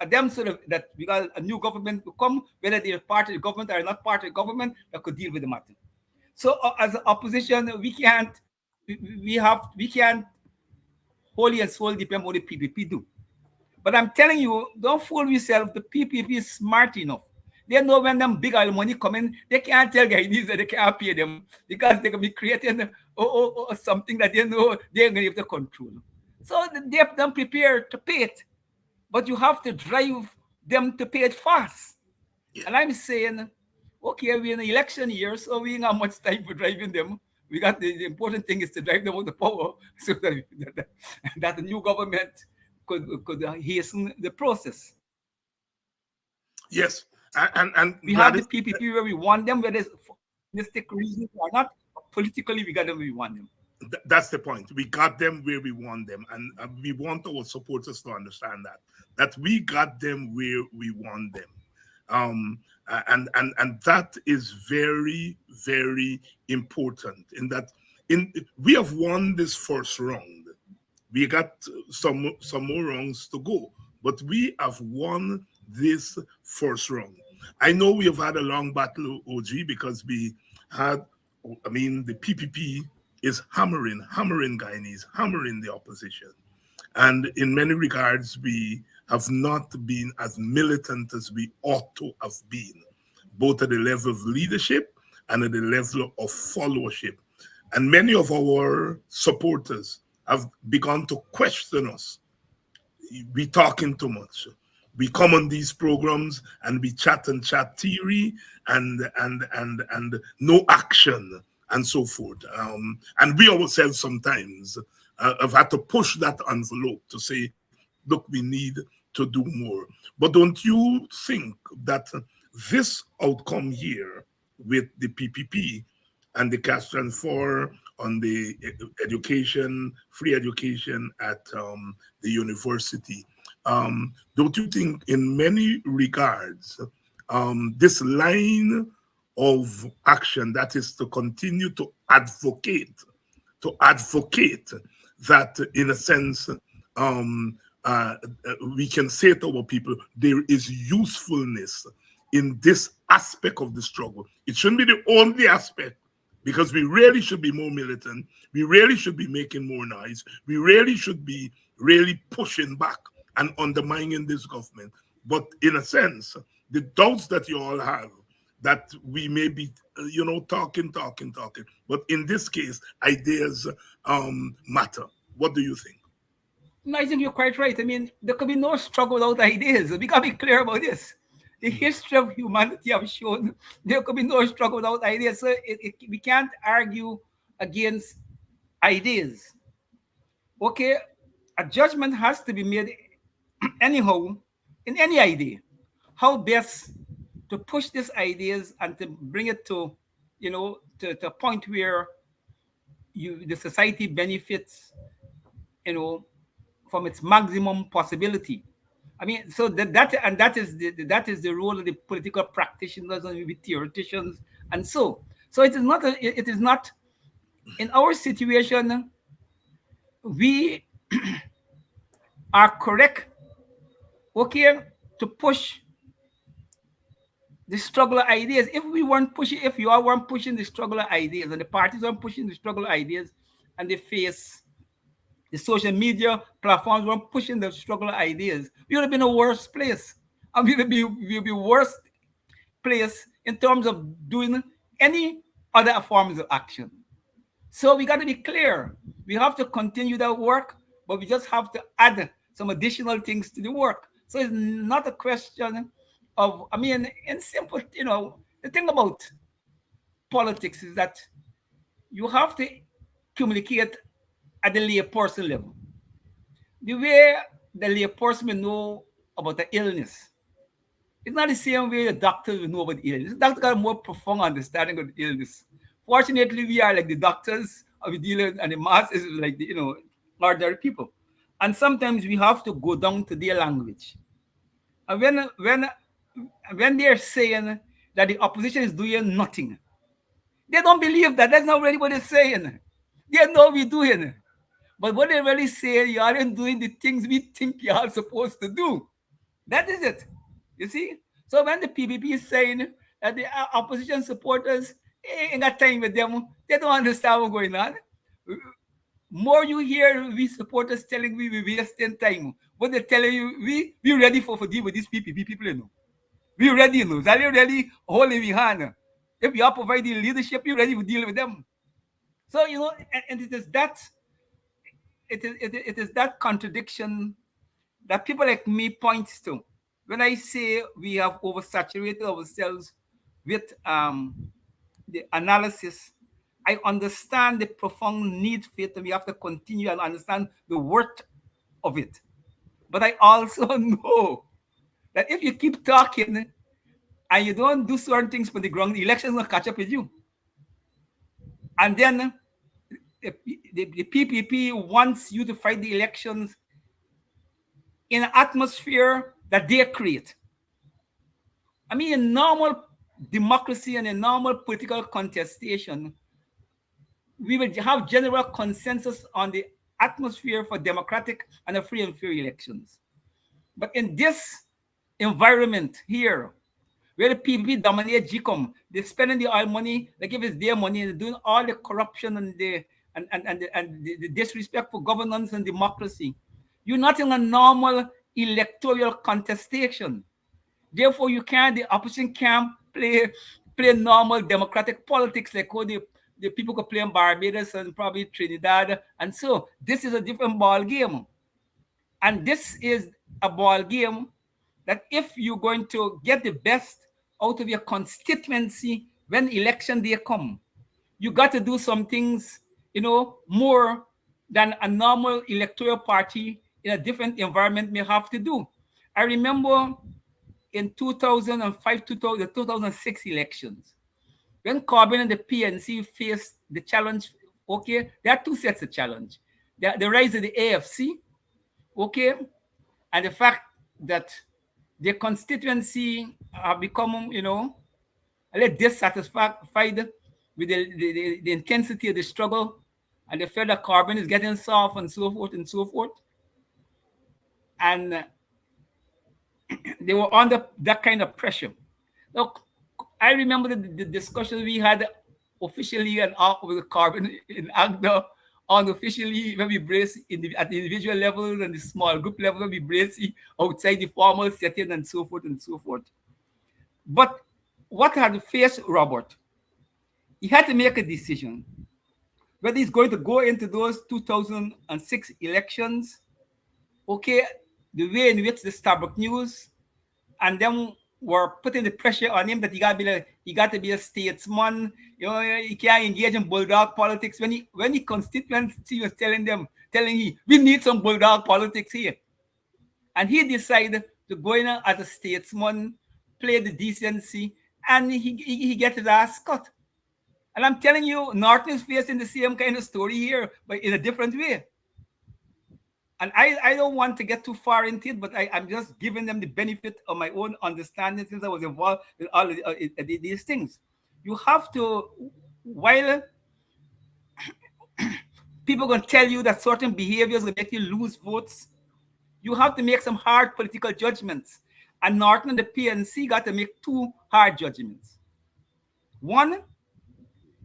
them, so that we got a new government to come, whether they're part of the government or not part of the government, that could deal with the matter. So as an opposition, we can't wholly and solely depend on what the PPP do. But I'm telling you, don't fool yourself. The PPP is smart enough. They know when them big oil money come in, they can't tell Guyanese that they can't pay them, because they can be creating something that they know they're going to have to control. So they have them prepared to pay it, but you have to drive them to pay it fast. Yeah. And I'm saying, okay, we're in an election year, so we ain't got much time for driving them. We got the important thing is to drive them out the power, so that the new government could hasten the process. Yes, and we have the PPP where we want them, whether it's for mystic reasons or not. Politically, we got them where we want them. That's the point. We got them where we want them, and we want our supporters to understand that we got them where we want them. And that is very, very important. In that, we have won this first round. We got some more rounds to go, but we have won this first round. I know we have had a long battle, OG, because we had, the PPP is hammering Guyanese, hammering the opposition. And in many regards, we have not been as militant as we ought to have been, both at the level of leadership and at the level of followership. And many of our supporters have begun to question us. We talking too much. We come on these programs and we chat theory and no action and so forth. And we ourselves sometimes have had to push that envelope to say, look, we need to do more. But don't you think that this outcome here with the PPP and the cash transfer on the education, free education at the university, don't you think in many regards, this line of action, that is to continue to advocate that, in a sense, we can say to our people, there is usefulness in this aspect of the struggle. It shouldn't be the only aspect, because we really should be more militant. We really should be making more noise. We really should be really pushing back and undermining this government. But in a sense, the doubts that you all have, that we may be, talking. But in this case, ideas matter. What do you think? No, I think you're quite right. There could be no struggle without ideas. We got to be clear about this. The history of humanity have shown there could be no struggle without ideas. So we can't argue against ideas. Okay, a judgment has to be made anyhow in any idea. How best to push these ideas and to bring it to a point where the society benefits, from its maximum possibility. So that is the role of the political practitioners and the theoreticians, and so it is not in our situation. We are correct, okay, to push the struggle ideas. If you all weren't pushing the struggle ideas, and the parties weren't pushing the struggle ideas, and they face the social media platforms weren't pushing the struggle ideas, we would have been a worse place. And we'd be worse place in terms of doing any other forms of action. So we got to be clear. We have to continue that work, but we just have to add some additional things to the work. So it's not a question of, I mean, in simple, the thing about politics is that you have to communicate at the layperson level. The way the layperson will know about the illness, it's not the same way the doctors will know about the illness. The doctor got a more profound understanding of the illness. Fortunately, we are like the doctors of the dealer, and the masses is like the ordinary people. And sometimes we have to go down to their language. And when they're saying that the opposition is doing nothing, they don't believe that. That's not really what they're saying. They know we're doing. But what they really say, you aren't doing the things we think you are supposed to do. That is it. You see? So when the PPP is saying that the opposition supporters ain't got time with them, they don't understand what's going on. More you hear we supporters telling we wasting time. What they're telling you, we ready for deal with these PPP people, We ready, Are you ready? Holding we hand. If you are providing leadership, you're ready to deal with them. So, and it is that it is that contradiction that people like me points to when I say we have oversaturated ourselves with the analysis. I understand the profound need for it, and we have to continue and understand the worth of it. But I also know that if you keep talking and you don't do certain things for the ground, the elections will catch up with you. And then the PPP wants you to fight the elections in an atmosphere that they create. I mean, in normal democracy and in normal political contestation, we will have general consensus on the atmosphere for democratic and free and fair elections. But in this environment here, where the PPP dominate GCOM, they're spending the oil money like if it's their money, and they're doing all the corruption and the disrespect for governance and democracy. You're not in a normal electoral contestation. Therefore, you can't, the opposition can't play normal democratic politics like how the people could play in Barbados and probably Trinidad. And so this is a different ball game. And this is a ball game that if you're going to get the best out of your constituency when election day come, you got to do some things, more than a normal electoral party in a different environment may have to do. I remember in 2005, 2006 elections, when Corbyn and the PNC faced the challenge, okay, there are two sets of challenge. The rise of the AFC, okay, and the fact that their constituency have become, a little dissatisfied with the intensity of the struggle, and the fact that Corbyn is getting soft and so forth and so forth. And they were under that kind of pressure. Look, I remember the discussion we had officially and with Corbyn in Agda, unofficially when we brace at the individual level and the small group level, when we brace outside the formal setting and so forth and so forth. But what had faced Robert? He had to make a decision whether he's going to go into those 2006 elections, okay, the way in which the Starbucks News and them were putting the pressure on him that he got to be a statesman. He can't engage in bulldog politics. When he constituency was telling him, we need some bulldog politics here. And he decided to go in as a statesman, play the decency, and he gets his ass cut. And I'm telling you, Norton is facing the same kind of story here, but in a different way. And I don't want to get too far into it, but I'm just giving them the benefit of my own understanding since I was involved with all of these things. You have to, while people are going to tell you that certain behaviors will make you lose votes, you have to make some hard political judgments. And Norton and the PNC got to make two hard judgments. One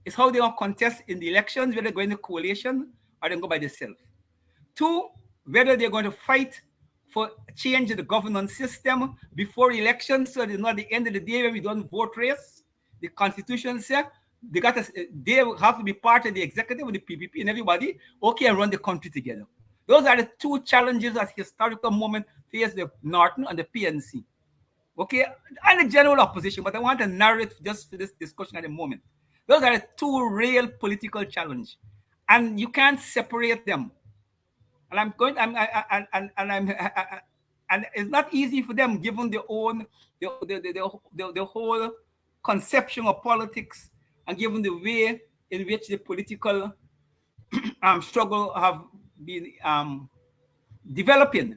is how they want to contest in the elections, whether they're going to coalition or they go by themselves. Two, whether they're going to fight for change in the governance system before elections, so that not at the end of the day when we don't vote race, the Constitution says they have to be part of the executive with the PPP and everybody, okay, and run the country together. Those are the two challenges at historical moment face the Norton and the PNC. Okay, and the general opposition, but I want to narrow it just for this discussion at the moment. Those are the two real political challenges, and you can't separate them. And I'm going, and it's not easy for them given the whole conception of politics and given the way in which the political struggle have been developing.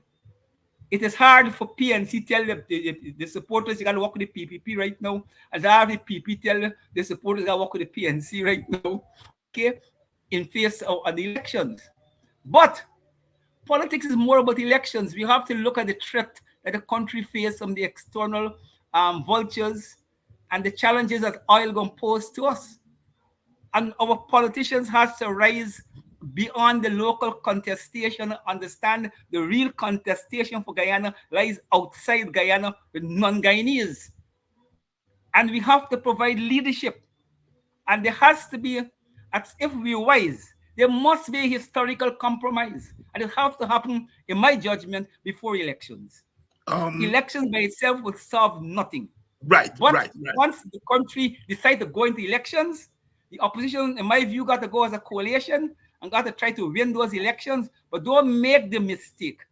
It is hard for PNC tell the supporters you got to work with the PPP right now, as hard the PP tell the supporters you got to work with the PNC right now, okay, in face of the elections. But politics is more about elections. We have to look at the threat that the country faces from the external vultures and the challenges that oil going to pose to us. And our politicians have to rise beyond the local contestation, understand the real contestation for Guyana lies outside Guyana with non-Guyanese. And we have to provide leadership. And there has to be, as if we're wise, there must be a historical compromise. And it has to happen, in my judgment, before elections. Elections by itself will solve nothing. Right, but right. Once the country decides to go into elections, the opposition, in my view, got to go as a coalition and got to try to win those elections, but don't make the mistake,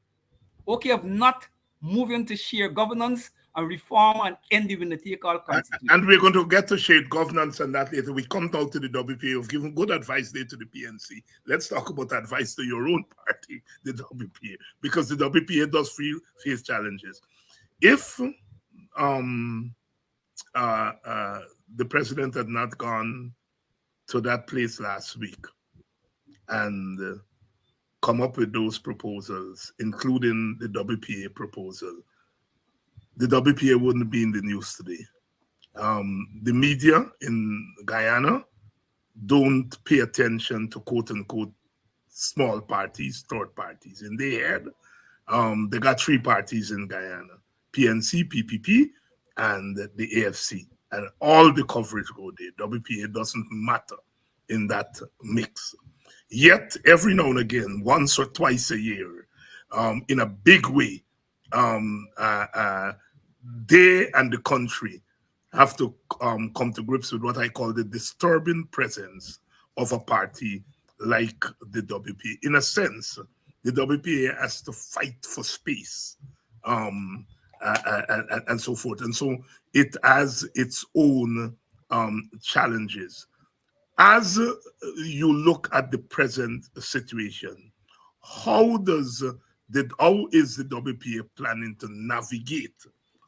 okay, of not moving to share governance and reform and end the winner-take-all constitution. And we're going to get to shared governance and that later. We come down to the WPA. You've given good advice there to the PNC. Let's talk about advice to your own party, the WPA, because the WPA does face challenges. If the president had not gone to that place last week and come up with those proposals, including the WPA proposal, the WPA wouldn't be in the news today. The media in Guyana don't pay attention to quote-unquote small parties, third parties. In their head, they got three parties in Guyana, PNC, PPP, and the AFC. And all the coverage go there. WPA doesn't matter in that mix. Yet, every now and again, once or twice a year, in a big way, they and the country have to come to grips with what I call the disturbing presence of a party like the WPA. In a sense, the WPA has to fight for space and so forth. And so it has its own challenges. As you look at the present situation, how is the WPA planning to navigate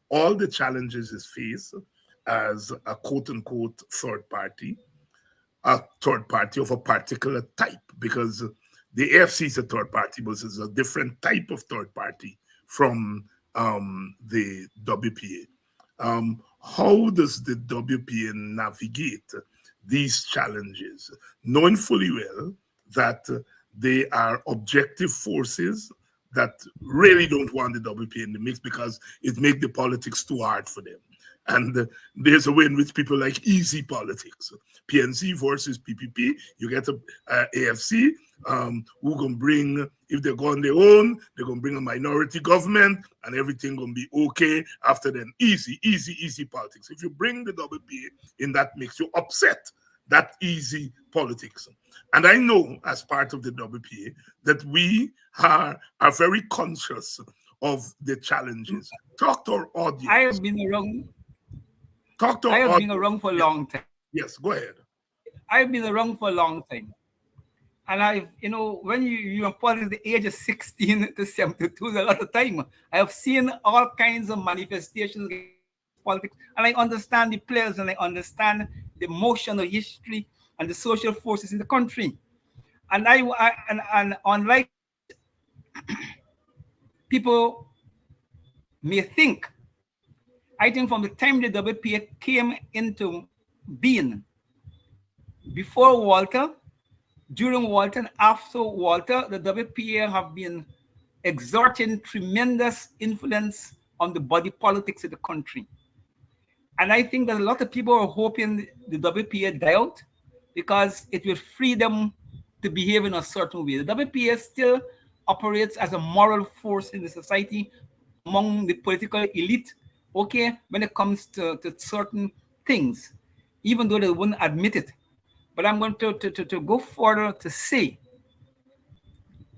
all the challenges it faces as a quote-unquote third party of a particular type? Because the AFC is a third party, but it's a different type of third party from the WPA. How does the WPA navigate these challenges, knowing fully well that they are objective forces that really don't want the WPA in the mix because it makes the politics too hard for them? And there's a way in which people like easy politics. PNC versus PPP, you get a AFC who can bring, if they go on their own, they're going to bring a minority government and everything going to be okay after then. Easy politics. If you bring the WPA in that mix, you upset that easy politics. And I know as part of the WPA that we are very conscious of the challenges. Talk to our audience. I have been around. Talk to I have been around for a long time. Yes, go ahead. I've been around for a long time. And I've, when you're in politics, the age of 16 to 72 is a lot of time. I have seen all kinds of manifestations in politics, and I understand the players, and I understand the motion of history and the social forces in the country. And and unlike people may think, I think from the time the WPA came into being, before Walter, during Walter, and after Walter, the WPA have been exerting tremendous influence on the body politics of the country. And I think that a lot of people are hoping the WPA die out because it will free them to behave in a certain way. The WPA still operates as a moral force in the society among the political elite, okay, when it comes to certain things, even though they wouldn't admit it. But I'm going to go further to say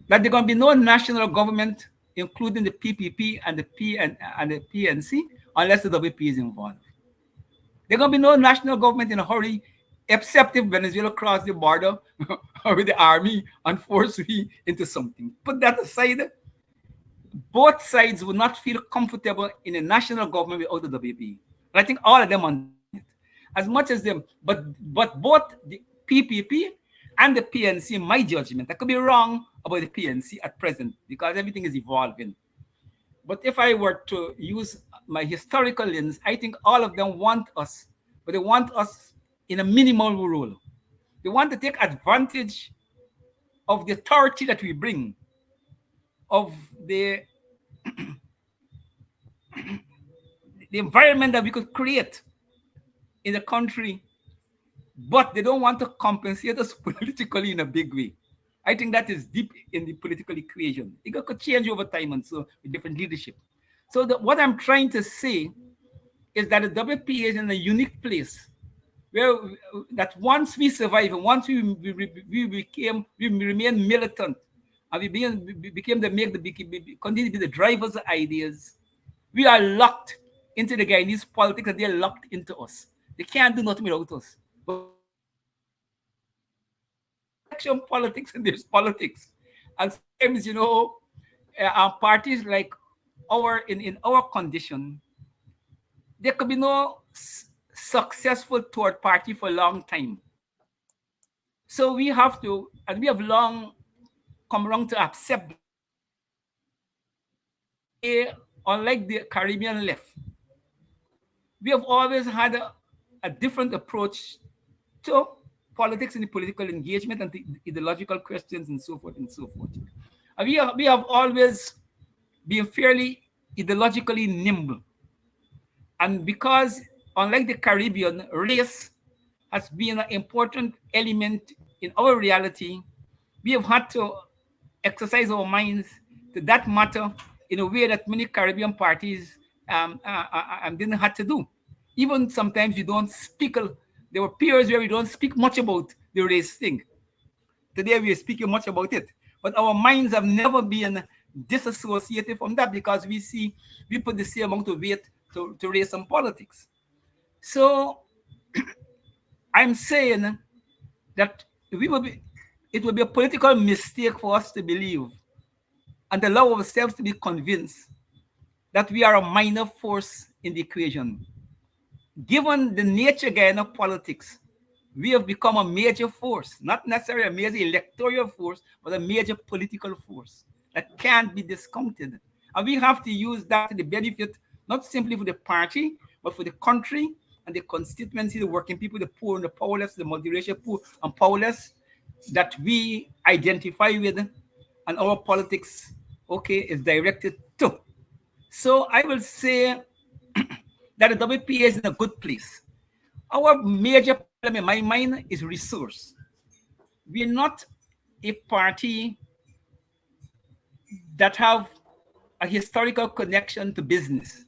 that there's going to be no national government, including the PPP and the PNC, unless the WP is involved. There's going to be no national government in a hurry, except if Venezuela cross the border with the army and force we into something. Put that aside, both sides would not feel comfortable in a national government without the WP. And I think all of them understand it. As much as them, but both the PPP and the PNC, in my judgment, I could be wrong about the PNC at present because everything is evolving. But if I were to use my historical lens, I think all of them want us, but they want us in a minimal role. They want to take advantage of the authority that we bring, of the the environment that we could create in the country, but they don't want to compensate us politically in a big way. I think that is deep in the political equation. It could change over time and so with different leadership. So what I'm trying to say is that the WPA is in a unique place where that once we survive and once we remain militant and we became continue to be the drivers of ideas, we are locked into the Guyanese politics and they're locked into us. They can't do nothing without us. But election politics and there's politics. And sometimes, parties like in our condition, there could be no successful third party for a long time. So we have to, and we have long come around to accept, unlike the Caribbean left, we have always had a different approach to politics and the political engagement and the ideological questions and so forth and so forth. And we have always been fairly ideologically nimble. And because, unlike the Caribbean, race has been an important element in our reality, we have had to exercise our minds to that matter in a way that many Caribbean parties didn't have to do. Even sometimes we don't speak, there were periods where we don't speak much about the race thing. Today we are speaking much about it. But our minds have never been disassociated from that because we put the same amount of weight to race and politics. So I'm saying that it would be a political mistake for us to believe and allow ourselves to be convinced that we are a minor force in the equation. Given the nature again of politics, we have become a major force, not necessarily a major electoral force, but a major political force that can't be discounted. And we have to use that to the benefit, not simply for the party, but for the country and the constituency, the working people, the poor and the powerless, the multiracial poor and powerless that we identify with, and our politics, is directed to. So I will say that the WPA is in a good place. Our major problem in my mind is resource. We're not a party that have a historical connection to business.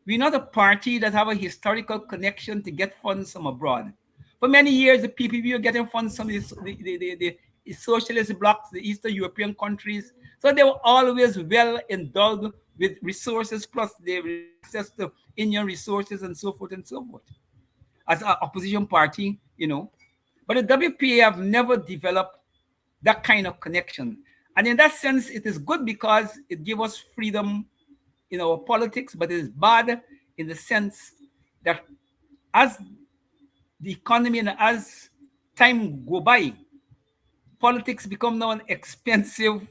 We're not a party that have a historical connection to get funds from abroad. For many years, the PPP were getting funds from the socialist blocs, the Eastern European countries. So they were always well endowed with resources, plus they access to Indian resources and so forth and so forth. As an opposition party, But the WPA have never developed that kind of connection. And in that sense, it is good because it gives us freedom in our politics, but it is bad in the sense that as the economy and as time go by, politics become now an expensive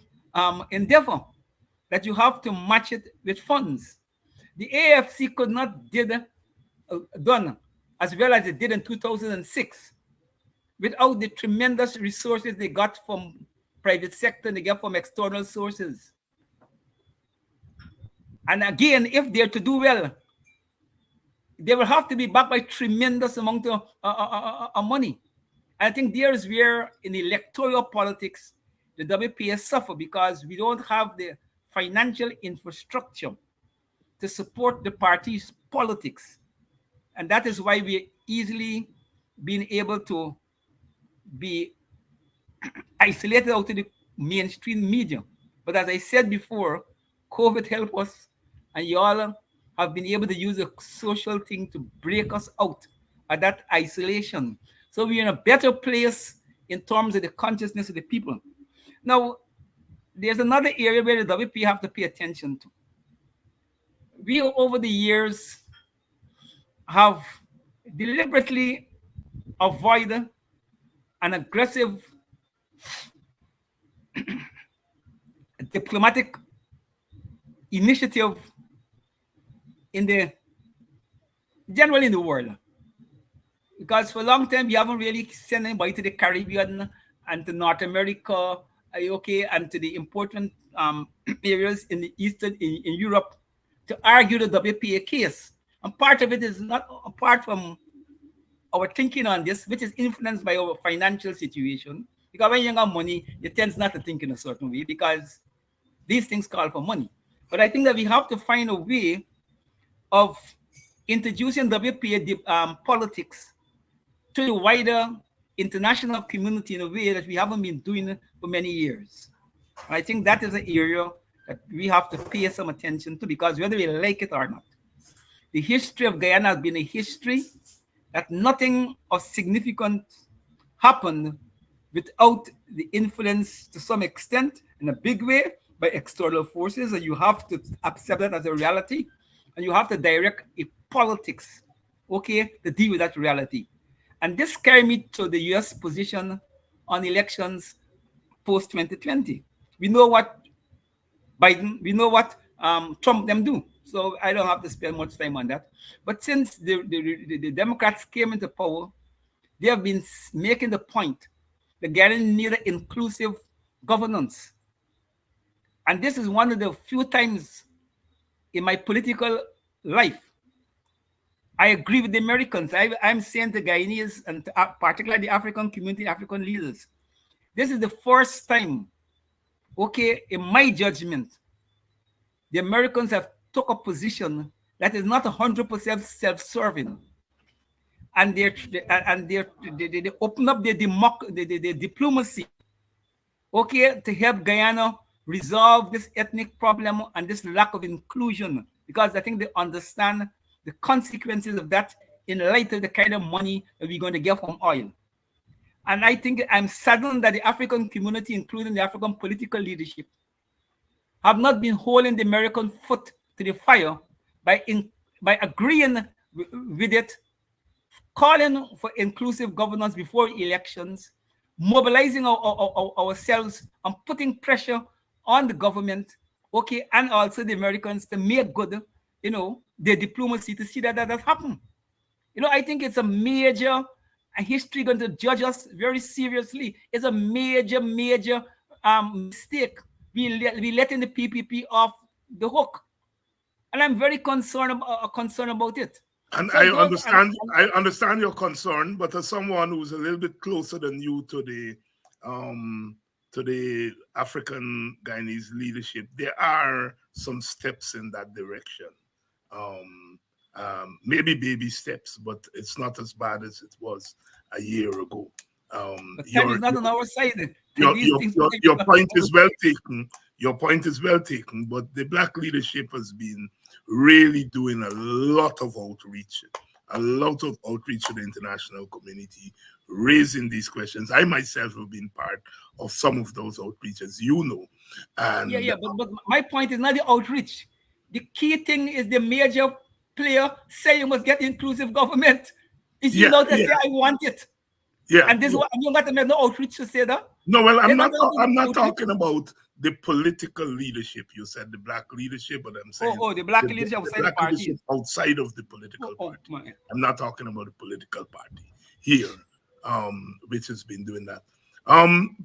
endeavor that you have to match it with funds. The AFC could not done as well as it did in 2006 without the tremendous resources they got from private sector and they get from external sources. And again, if they're to do well, they will have to be backed by tremendous amount of money. I think there is where in electoral politics, the WPS suffer because we don't have the financial infrastructure to support the party's politics. And that is why we easily been able to be isolated out of the mainstream media. But as I said before, COVID helped us, and you all have been able to use a social thing to break us out of that isolation. So we're in a better place in terms of the consciousness of the people. Now, there's another area where the WP have to pay attention to. We, over the years, have deliberately avoided an aggressive diplomatic initiative generally in the world. Because for a long time, we haven't really sent anybody to the Caribbean and to North America, okay, and to the important areas in the Eastern, in Europe, to argue the WPA case. And part of it is not apart from our thinking on this, which is influenced by our financial situation. Because when you have money, you tend not to think in a certain way because these things call for money. But I think that we have to find a way of introducing WPA politics to the wider international community in a way that we haven't been doing for many years. I think that is an area that we have to pay some attention to because whether we like it or not, the history of Guyana has been a history that nothing of significance happened without the influence to some extent in a big way by external forces, and you have to accept that as a reality, and you have to direct a politics, okay, to deal with that reality. And this carried me to the US position on elections post-2020. We know what Biden, we know what Trump them do. So I don't have to spend much time on that. But since the Democrats came into power, they have been making the point that Guyana needed inclusive governance. And this is one of the few times in my political life I agree with the Americans. I'm saying the Guyanese and particularly the African community, African leaders, this is the first time, okay, in my judgment, the Americans have took a position that is not 100% self-serving, and they open up the diplomacy, okay, to help Guyana resolve this ethnic problem and this lack of inclusion, because I think they understand the consequences of that in light of the kind of money that we're going to get from oil. And I think I'm saddened that the African community, including the African political leadership, have not been holding the American foot to the fire by agreeing with it, calling for inclusive governance before elections, mobilizing ourselves and putting pressure on the government, okay, and also the Americans to make good, you know, their diplomacy to see that that has happened. You know, I think it's a major history going to judge us very seriously. It's a major mistake. We letting the PPP off the hook, and I'm very concerned about it. And so I understand your concern, but as someone who's a little bit closer than you to the African Guyanese leadership, there are some steps in that direction. Maybe baby steps, but it's not as bad as it was a year ago. But time is not on our side. Your point is well taken. Your point is well taken, but the Black leadership has been really doing a lot of outreach to the international community, raising these questions. I myself have been part of some of those outreaches, you know. And but my point is not the outreach. The key thing is the major player say you must get inclusive government. Is you know to say I want it. Yeah. And this is what you got to make no outreach to say that. No, well, I'm not talking about the political leadership. You said the Black leadership, but I'm saying the Black leadership outside the party. Outside of the political party. I'm not talking about the political party here, which has been doing that.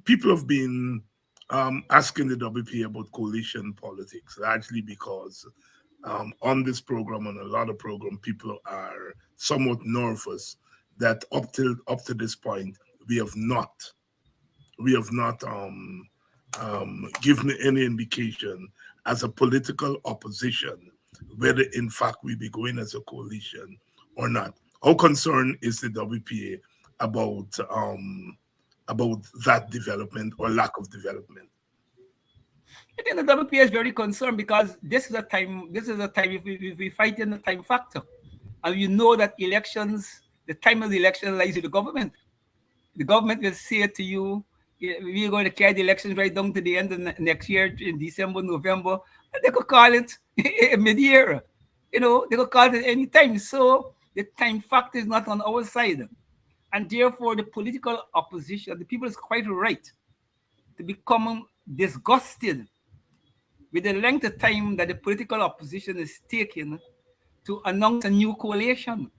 People have been asking the WP about coalition politics, largely because on this program, on a lot of program, people are somewhat nervous that up to this point we have not given any indication as a political opposition whether in fact we be going as a coalition or not. How concerned is the WPA about that development or lack of development? I think the WPA is very concerned because this is a time if we fight in the time factor. And you know that elections, the time of the election lies with the government. The government will say to you, we're going to carry the elections right down to the end of next year in December, November, and they could call it mid-year. They could call it any time. So the time factor is not on our side. And therefore, the political opposition, the people is quite right to become disgusted with the length of time that the political opposition is taking to announce a new coalition.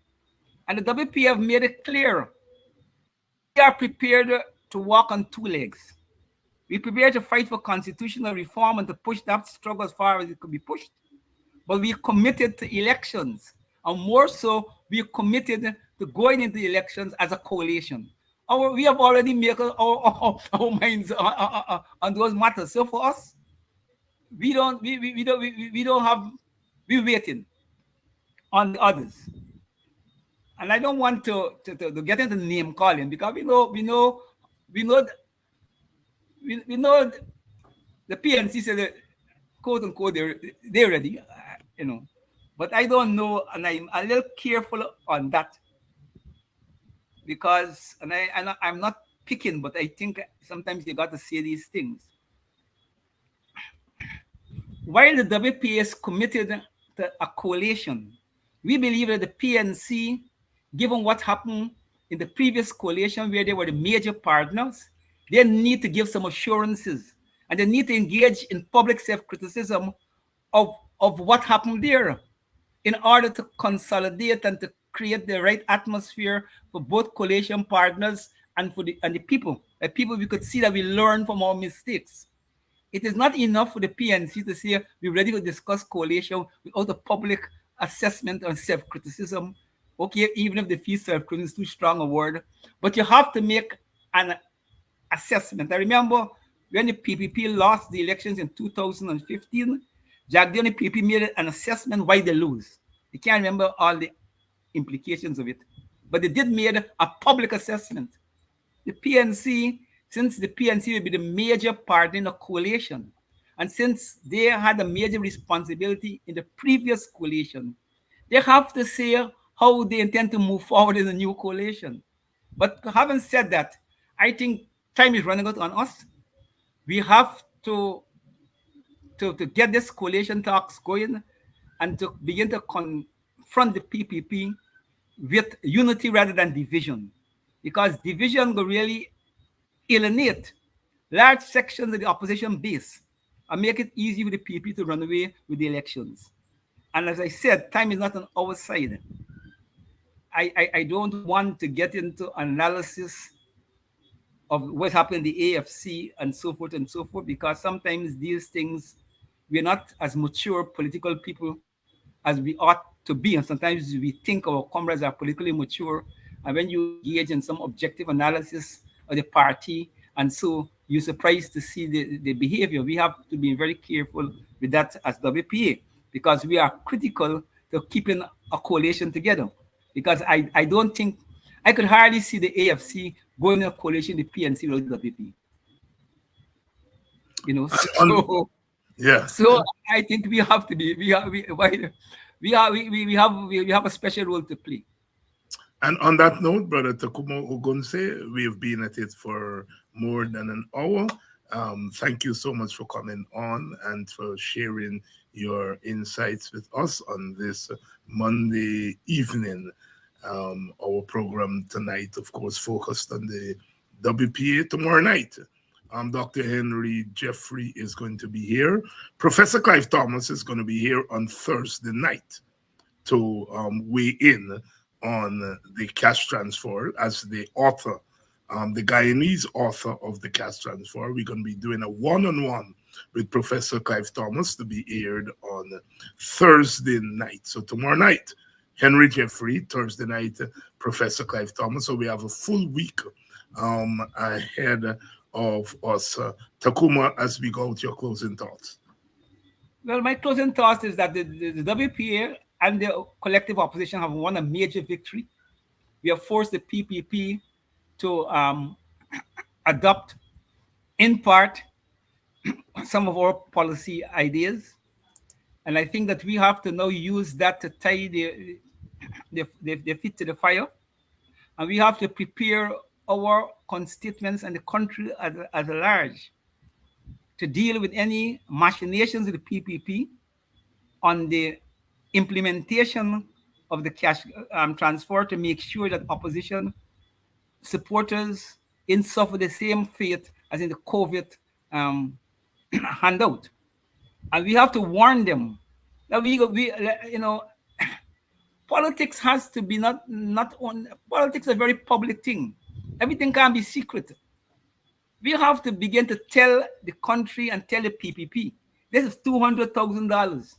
And the WP have made it clear we are prepared to walk on two legs. We prepared to fight for constitutional reform and to push that struggle as far as it could be pushed. But we are committed to elections. And more so, we are committed to going into elections as a coalition. We have already made our minds on those matters. So for us, we're waiting on the others. And I don't want to get into name calling because we know the PNC said that, quote unquote, they're ready, But I don't know, and I'm a little careful on that because, I'm not picking, but I think sometimes you got to say these things. While the WPA is committed to a coalition, we believe that the PNC, given what happened in the previous coalition where they were the major partners, they need to give some assurances and they need to engage in public self-criticism of what happened there in order to consolidate and to create the right atmosphere for both coalition partners and for the people. The people, we could see that we learn from our mistakes. It is not enough for the PNC to say we're ready to discuss coalition without a public assessment and self-criticism. Okay, even if the feel self-criticism is too strong a word, but you have to make an assessment. I remember when the PPP lost the elections in 2015, Jack Dion and PPP made an assessment why they lose. You can't remember all the implications of it, but they did make a public assessment. The PNC, since the PNC will be the major party in a coalition, and since they had a major responsibility in the previous coalition, they have to say how they intend to move forward in the new coalition. But having said that, I think time is running out on us. We have to get this coalition talks going and to begin to confront the PPP with unity rather than division, because division will really alienate large sections of the opposition base and make it easy for the PPP to run away with the elections. And as I said, time is not on our side. I don't want to get into analysis of what happened in the AFC and so forth, because sometimes these things, we're not as mature political people as we ought to be. And sometimes we think our comrades are politically mature. And when you engage in some objective analysis of the party, and so you're surprised to see the behavior. We have to be very careful with that as WPA, because we are critical to keeping a coalition together. Because I don't think, I could hardly see the AFC going in a coalition with the PNC without WP. Yeah. So I think we have to be, we have a special role to play. And on that note, Brother Tacuma Ogunseye, we have been at it for more than an hour. Thank you so much for coming on and for sharing your insights with us on this Monday evening. Our program tonight, of course, focused on the WPA. Tomorrow night, Dr. Henry Jeffrey is going to be here. Professor Clive Thomas is going to be here on Thursday night to weigh in on the cash transfer as the author, the Guyanese author of the cash transfer. We're going to be doing a one-on-one with Professor Clive Thomas to be aired on Thursday night. So tomorrow night, Henry Jeffrey, Thursday night, Professor Clive Thomas. So we have a full week ahead of us. Tacuma, as we go to your closing thoughts. Well, my closing thought is that the WPA and the collective opposition have won a major victory. We have forced the PPP to adopt, in part, some of our policy ideas. And I think that we have to now use that to tie the feet to the fire. And we have to prepare our constituents and the country as a large to deal with any machinations with the PPP on the implementation of the cash transfer, to make sure that opposition supporters in suffer the same fate as in the COVID handout. And we have to warn them that politics has to be not on. Politics is a very public thing. Everything can't be secret. We have to begin to tell the country and tell the PPP, this is $200,000.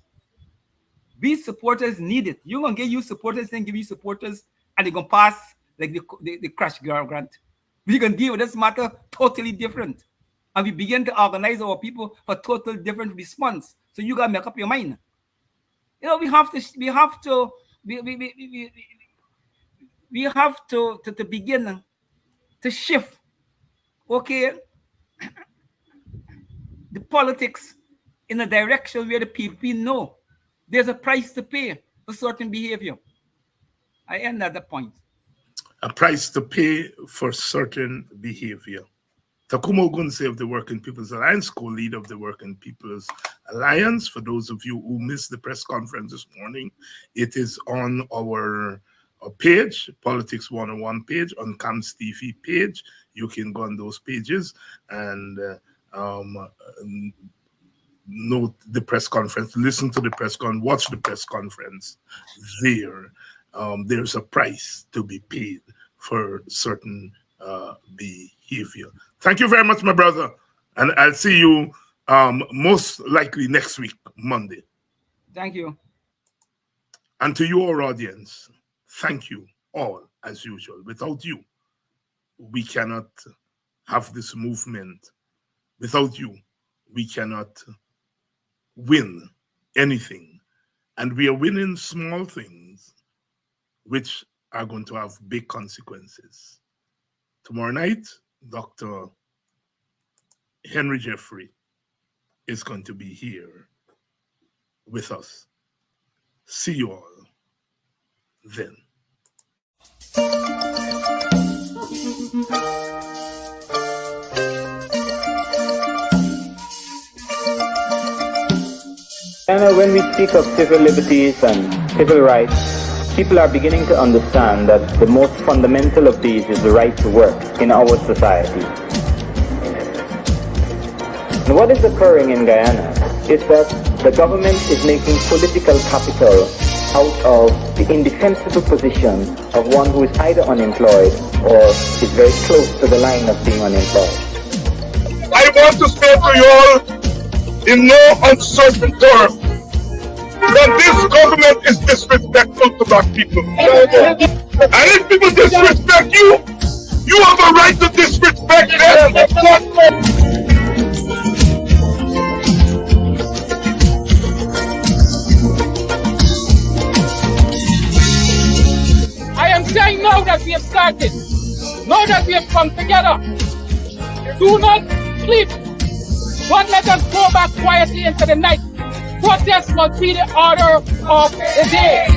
These supporters need it. You're going to get you supporters, then give you supporters, and they're going to pass like the crash grant. We're going to deal with this matter totally different. And we begin to organize our people for total different response. So you got to make up your mind. We have to begin to shift, okay, the politics in a direction where the people know there's a price to pay for certain behavior. I end at that point. A price to pay for certain behavior. Tacuma Ogunseye of the Working People's Alliance, co-leader of the Working People's Alliance. For those of you who missed the press conference this morning, it is on our page, Politics 101 page, on CAMS TV page. You can go on those pages and note the press conference, listen to the press conference, watch the press conference there. There's a price to be paid for certain behavior. Thank you very much, my brother. And I'll see you most likely next week, Monday. Thank you. And to your audience, thank you all, as usual. Without you, we cannot have this movement. Without you, we cannot win anything. And we are winning small things, which are going to have big consequences. Tomorrow night, Dr. Henry Jeffrey is going to be here with us. See you all then. When we speak of civil liberties and civil rights, people are beginning to understand that the most fundamental of these is the right to work in our society. And what is occurring in Guyana is that the government is making political capital out of the indefensible position of one who is either unemployed or is very close to the line of being unemployed. I want to say to you all, in no uncertain terms, that this government is disrespectful to black people. And if people disrespect you, you have a right to disrespect them. I am saying now that we have started, now that we have come together, do not sleep. Don't let us go back quietly into the night. Protest must be the order of the day.